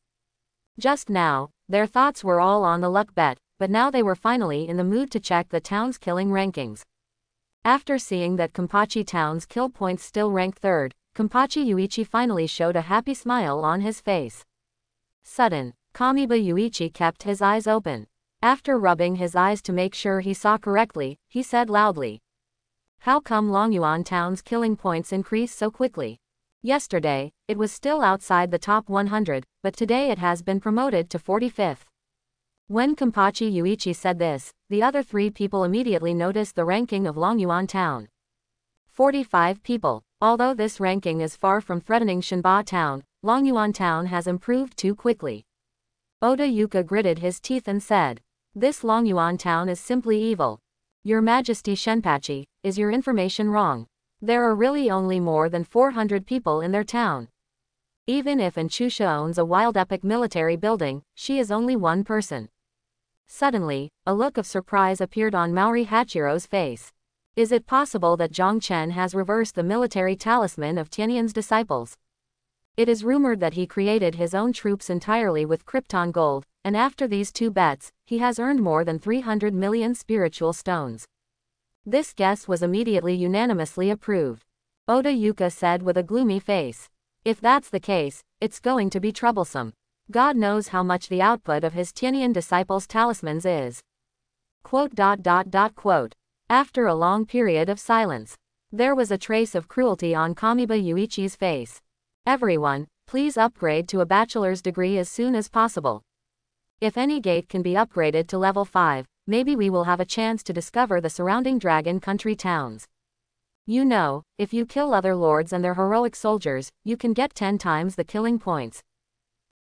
Just now, their thoughts were all on the luck bet, but now they were finally in the mood to check the town's killing rankings. After seeing that Kenpachi Town's kill points still ranked third, Kenpachi Yuichi finally showed a happy smile on his face. Sudden, Kamiba Yuichi kept his eyes open. After rubbing his eyes to make sure he saw correctly, he said loudly, "How come Longyuan Town's killing points increase so quickly? Yesterday, it was still outside the top 100, but today it has been promoted to 45th. When Kenpachi Yuichi said this, the other three people immediately noticed the ranking of Longyuan Town. 45 people. Although this ranking is far from threatening Shinba Town, Longyuan Town has improved too quickly. Oda Yuka gritted his teeth and said, "This Longyuan Town is simply evil. Your Majesty Shenpachi, is your information wrong? There are really only more than 400 people in their town. Even if Anchusha owns a wild epic military building, she is only one person." Suddenly, a look of surprise appeared on Maori Hachiro's face. Is it possible that Zhang Chen has reversed the military talisman of Tianyan's disciples? It is rumored that he created his own troops entirely with Krypton gold, and after these two bets, he has earned more than 300 million spiritual stones. This guess was immediately unanimously approved. Oda Yuka said with a gloomy face. If that's the case, it's going to be troublesome. God knows how much the output of his Tianyan disciples' talismans is. Quote. After a long period of silence, there was a trace of cruelty on Kamiba Yuichi's face. Everyone, please upgrade to a bachelor's degree as soon as possible. If any gate can be upgraded to level 5, maybe we will have a chance to discover the surrounding dragon country towns. You know, if you kill other lords and their heroic soldiers, you can get 10 times the killing points.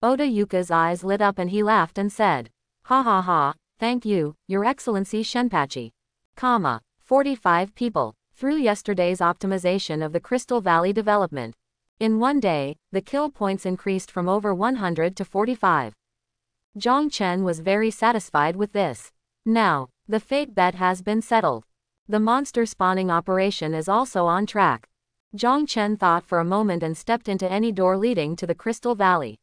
Oda Yuka's eyes lit up and he laughed and said, "Ha ha ha, thank you, Your Excellency Shenpachi. 45 people, through yesterday's optimization of the Crystal Valley development. In one day, the kill points increased from over 100 to 45. Zhang Chen was very satisfied with this. Now, the fate bet has been settled. The monster spawning operation is also on track." Zhang Chen thought for a moment and stepped into any door leading to the Crystal Valley.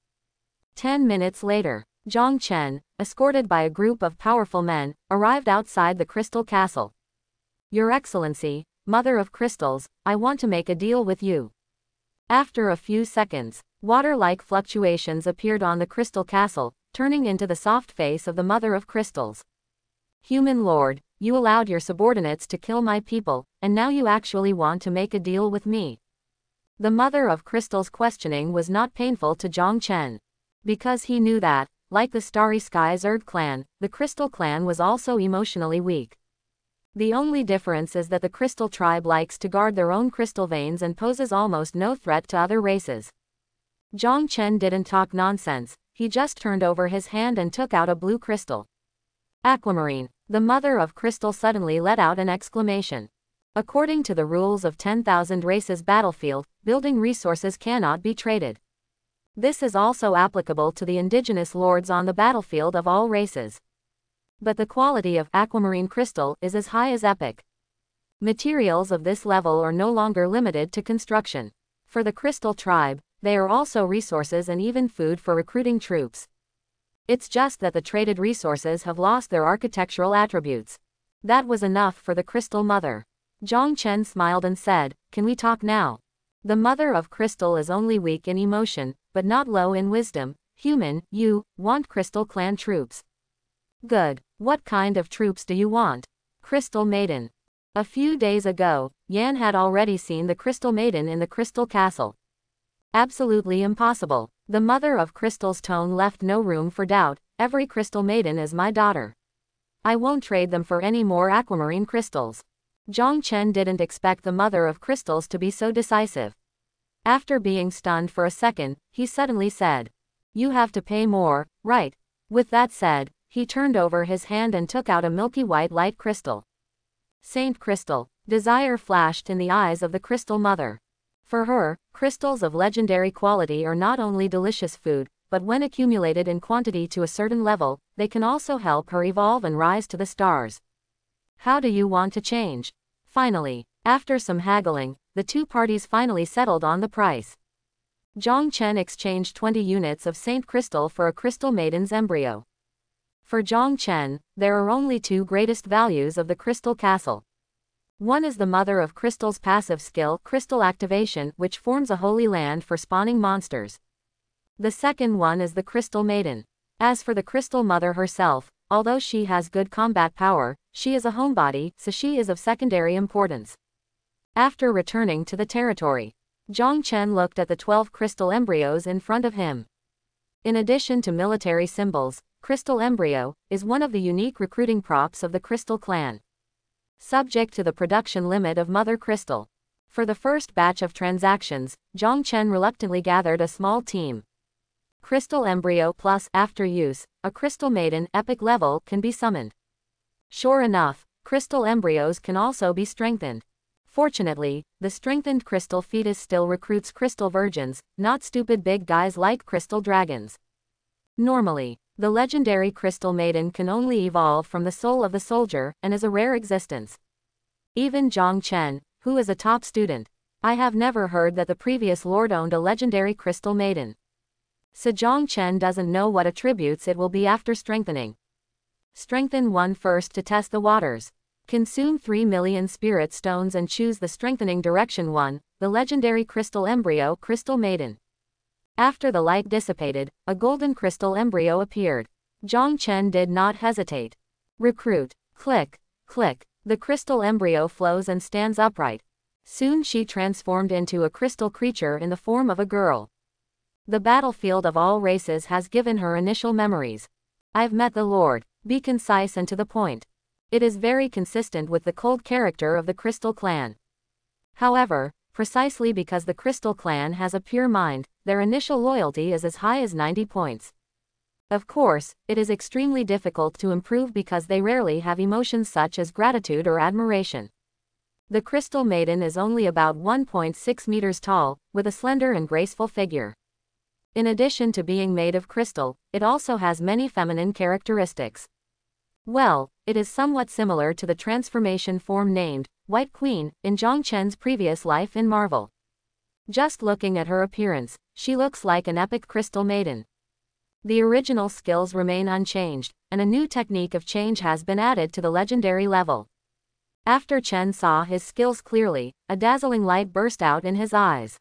10 minutes later, Zhang Chen, escorted by a group of powerful men, arrived outside the Crystal Castle. "Your Excellency, Mother of Crystals, I want to make a deal with you." After a few seconds, water-like fluctuations appeared on the Crystal Castle, turning into the soft face of the Mother of Crystals. "Human Lord, you allowed your subordinates to kill my people, and now you actually want to make a deal with me?" The Mother of Crystal's questioning was not painful to Zhang Chen. Because he knew that, like the Starry Sky Zerg clan, the Crystal clan was also emotionally weak. The only difference is that the Crystal tribe likes to guard their own crystal veins and poses almost no threat to other races. Zhang Chen didn't talk nonsense, he just turned over his hand and took out a blue crystal. "Aquamarine." The Mother of Crystal suddenly let out an exclamation. According to the rules of 10,000 races battlefield, building resources cannot be traded. This is also applicable to the indigenous lords on the battlefield of all races. But the quality of aquamarine crystal is as high as epic. Materials of this level are no longer limited to construction. For the Crystal tribe, they are also resources and even food for recruiting troops. It's just that the traded resources have lost their architectural attributes. That was enough for the Crystal Mother. Zhang Chen smiled and said, "Can we talk now?" The Mother of Crystal is only weak in emotion, but not low in wisdom. "Human, you want Crystal Clan troops. Good. What kind of troops do you want?" Crystal Maiden. A few days ago, Yan had already seen the Crystal Maiden in the Crystal Castle. Absolutely impossible. The Mother of Crystal's tone left no room for doubt. "Every Crystal Maiden is my daughter. I won't trade them for any more aquamarine crystals." Zhang Chen didn't expect the Mother of Crystals to be so decisive. After being stunned for a second, he suddenly said, "You have to pay more, right?" With that said, he turned over his hand and took out a milky white light crystal. Saint Crystal. Desire flashed in the eyes of the Crystal Mother. For her, crystals of legendary quality are not only delicious food, but when accumulated in quantity to a certain level, they can also help her evolve and rise to the stars. How do you want to change? Finally, after some haggling, the two parties finally settled on the price. Zhang Chen exchanged 20 units of Saint Crystal for a Crystal Maiden's embryo. For Zhang Chen, there are only two greatest values of the Crystal Castle. One is the Mother of Crystal's passive skill, Crystal Activation, which forms a holy land for spawning monsters. The second one is the Crystal Maiden. As for the Crystal Mother herself, although she has good combat power, she is a homebody, so she is of secondary importance. After returning to the territory, Zhang Chen looked at the 12 crystal embryos in front of him. In addition to military symbols, Crystal Embryo is one of the unique recruiting props of the Crystal Clan. Subject to the production limit of Mother Crystal. For the first batch of transactions, Zhang Chen reluctantly gathered a small team. Crystal Embryo plus, after use, a Crystal Maiden epic level can be summoned. Sure enough, crystal embryos can also be strengthened. Fortunately, the strengthened crystal fetus still recruits crystal virgins, not stupid big guys like crystal dragons. Normally, the legendary Crystal Maiden can only evolve from the soul of the soldier, and is a rare existence. Even Zhang Chen, who is a top student, I have never heard that the previous lord owned a legendary Crystal Maiden. So Zhang Chen doesn't know what attributes it will be after strengthening. Strengthen one first to test the waters. Consume 3 million spirit stones and choose the strengthening direction 1, the legendary Crystal Embryo Crystal Maiden. After the light dissipated, a golden crystal embryo appeared. Zhang Chen did not hesitate. Recruit. Click. Click. The crystal embryo flows and stands upright. Soon she transformed into a crystal creature in the form of a girl. The battlefield of all races has given her initial memories. I've met the Lord. Be concise and to the point. It is very consistent with the cold character of the Crystal Clan. However, precisely because the Crystal Clan has a pure mind, their initial loyalty is as high as 90 points. Of course, it is extremely difficult to improve because they rarely have emotions such as gratitude or admiration. The Crystal Maiden is only about 1.6 meters tall, with a slender and graceful figure. In addition to being made of crystal, it also has many feminine characteristics. Well, it is somewhat similar to the transformation form named White Queen in Zhang Chen's previous life in Marvel. Just looking at her appearance, she looks like an epic Crystal Maiden. The original skills remain unchanged, and a new technique of change has been added to the legendary level. After Chen saw his skills clearly, a dazzling light burst out in his eyes.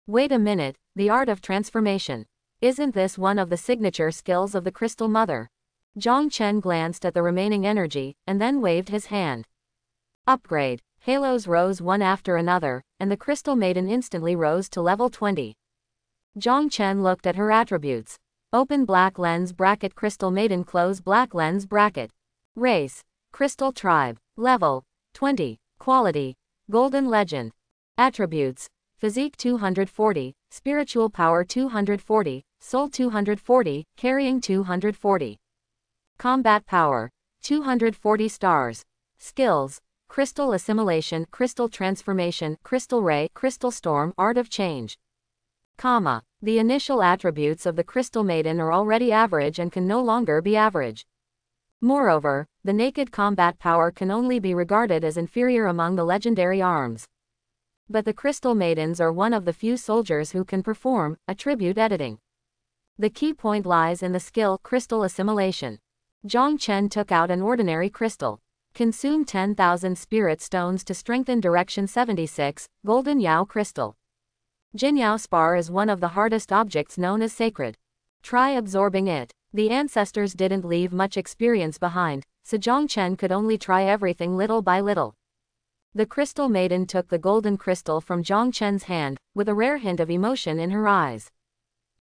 Wait a minute, the art of transformation. Isn't this one of the signature skills of the Crystal Mother? Zhang Chen glanced at the remaining energy, and then waved his hand. Upgrade. Halos rose one after another, and the Crystal Maiden instantly rose to level 20. Zhang Chen looked at her attributes. Open black lens bracket Crystal Maiden close black lens bracket. Race. Crystal Tribe. Level 20. Quality. Golden Legend. Attributes. Physique 240, Spiritual Power 240, Soul 240, Carrying 240. Combat Power. 240 stars. Skills. Crystal Assimilation, Crystal Transformation, Crystal Ray, Crystal Storm, Art of Change. The initial attributes of the Crystal Maiden are already average and can no longer be average. Moreover, the naked combat power can only be regarded as inferior among the legendary arms. But the Crystal Maidens are one of the few soldiers who can perform attribute editing. The key point lies in the skill Crystal Assimilation. Zhang Chen took out an ordinary crystal. Consume 10,000 spirit stones to strengthen Direction 76, Golden Yao Crystal. Jinyao Spar is one of the hardest objects known as sacred. Try absorbing it. The ancestors didn't leave much experience behind, so Zhang Chen could only try everything little by little. The Crystal Maiden took the golden crystal from Zhang Chen's hand, with a rare hint of emotion in her eyes.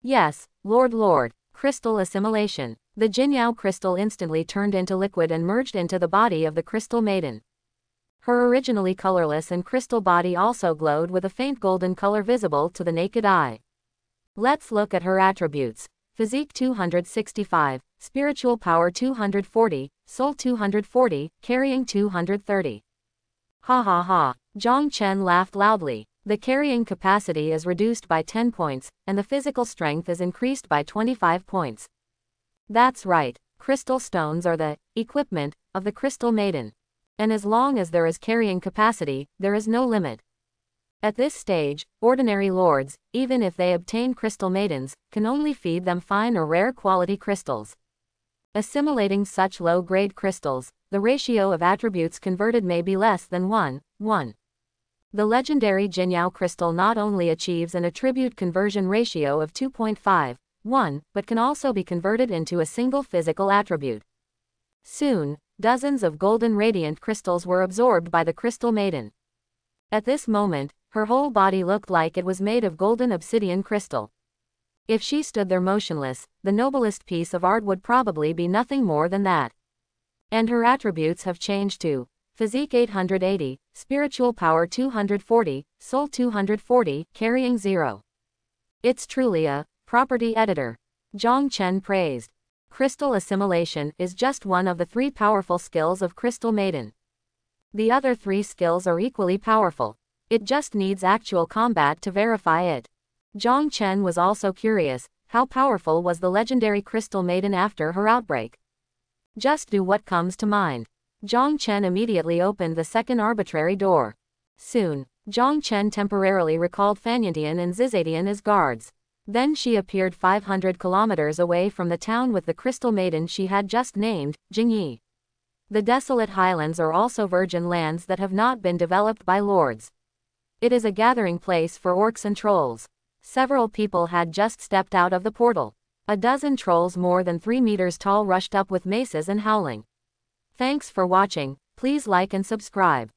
Yes, Lord, Crystal Assimilation. The Jinyao crystal instantly turned into liquid and merged into the body of the Crystal Maiden. Her originally colorless and crystal body also glowed with a faint golden color visible to the naked eye. Let's look at her attributes. Physique 265, Spiritual Power 240, Soul 240, Carrying 230. Ha ha ha. Zhang Chen laughed loudly. The carrying capacity is reduced by 10 points, and the physical strength is increased by 25 points. That's right, crystal stones are the equipment of the Crystal Maiden. And as long as there is carrying capacity, there is no limit. At this stage, ordinary lords, even if they obtain Crystal Maidens, can only feed them fine or rare quality crystals. Assimilating such low-grade crystals, the ratio of attributes converted may be less than 1:1. The legendary Jinyao crystal not only achieves an attribute conversion ratio of 2.5:1, but can also be converted into a single physical attribute. Soon, dozens of golden radiant crystals were absorbed by the Crystal Maiden. At this moment, her whole body looked like it was made of golden obsidian crystal. If she stood there motionless, the noblest piece of art would probably be nothing more than that. And her attributes have changed to Physique 880, Spiritual Power 240, Soul 240, Carrying 0. It's truly a property editor. Zhang Chen praised. Crystal assimilation is just one of the 3 powerful skills of Crystal Maiden. The other 3 skills are equally powerful. It just needs actual combat to verify it. Zhang Chen was also curious, how powerful was the legendary Crystal Maiden after her outbreak? Just do what comes to mind. Zhang Chen immediately opened the second arbitrary door. Soon, Zhang Chen temporarily recalled Fanyantian and Zizadian as guards. Then she appeared 500 kilometers away from the town with the Crystal Maiden she had just named, Jingyi. The desolate highlands are also virgin lands that have not been developed by lords. It is a gathering place for orcs and trolls. Several people had just stepped out of the portal. A dozen trolls more than 3 meters tall rushed up with maces and howling. Thanks for watching, please like and subscribe.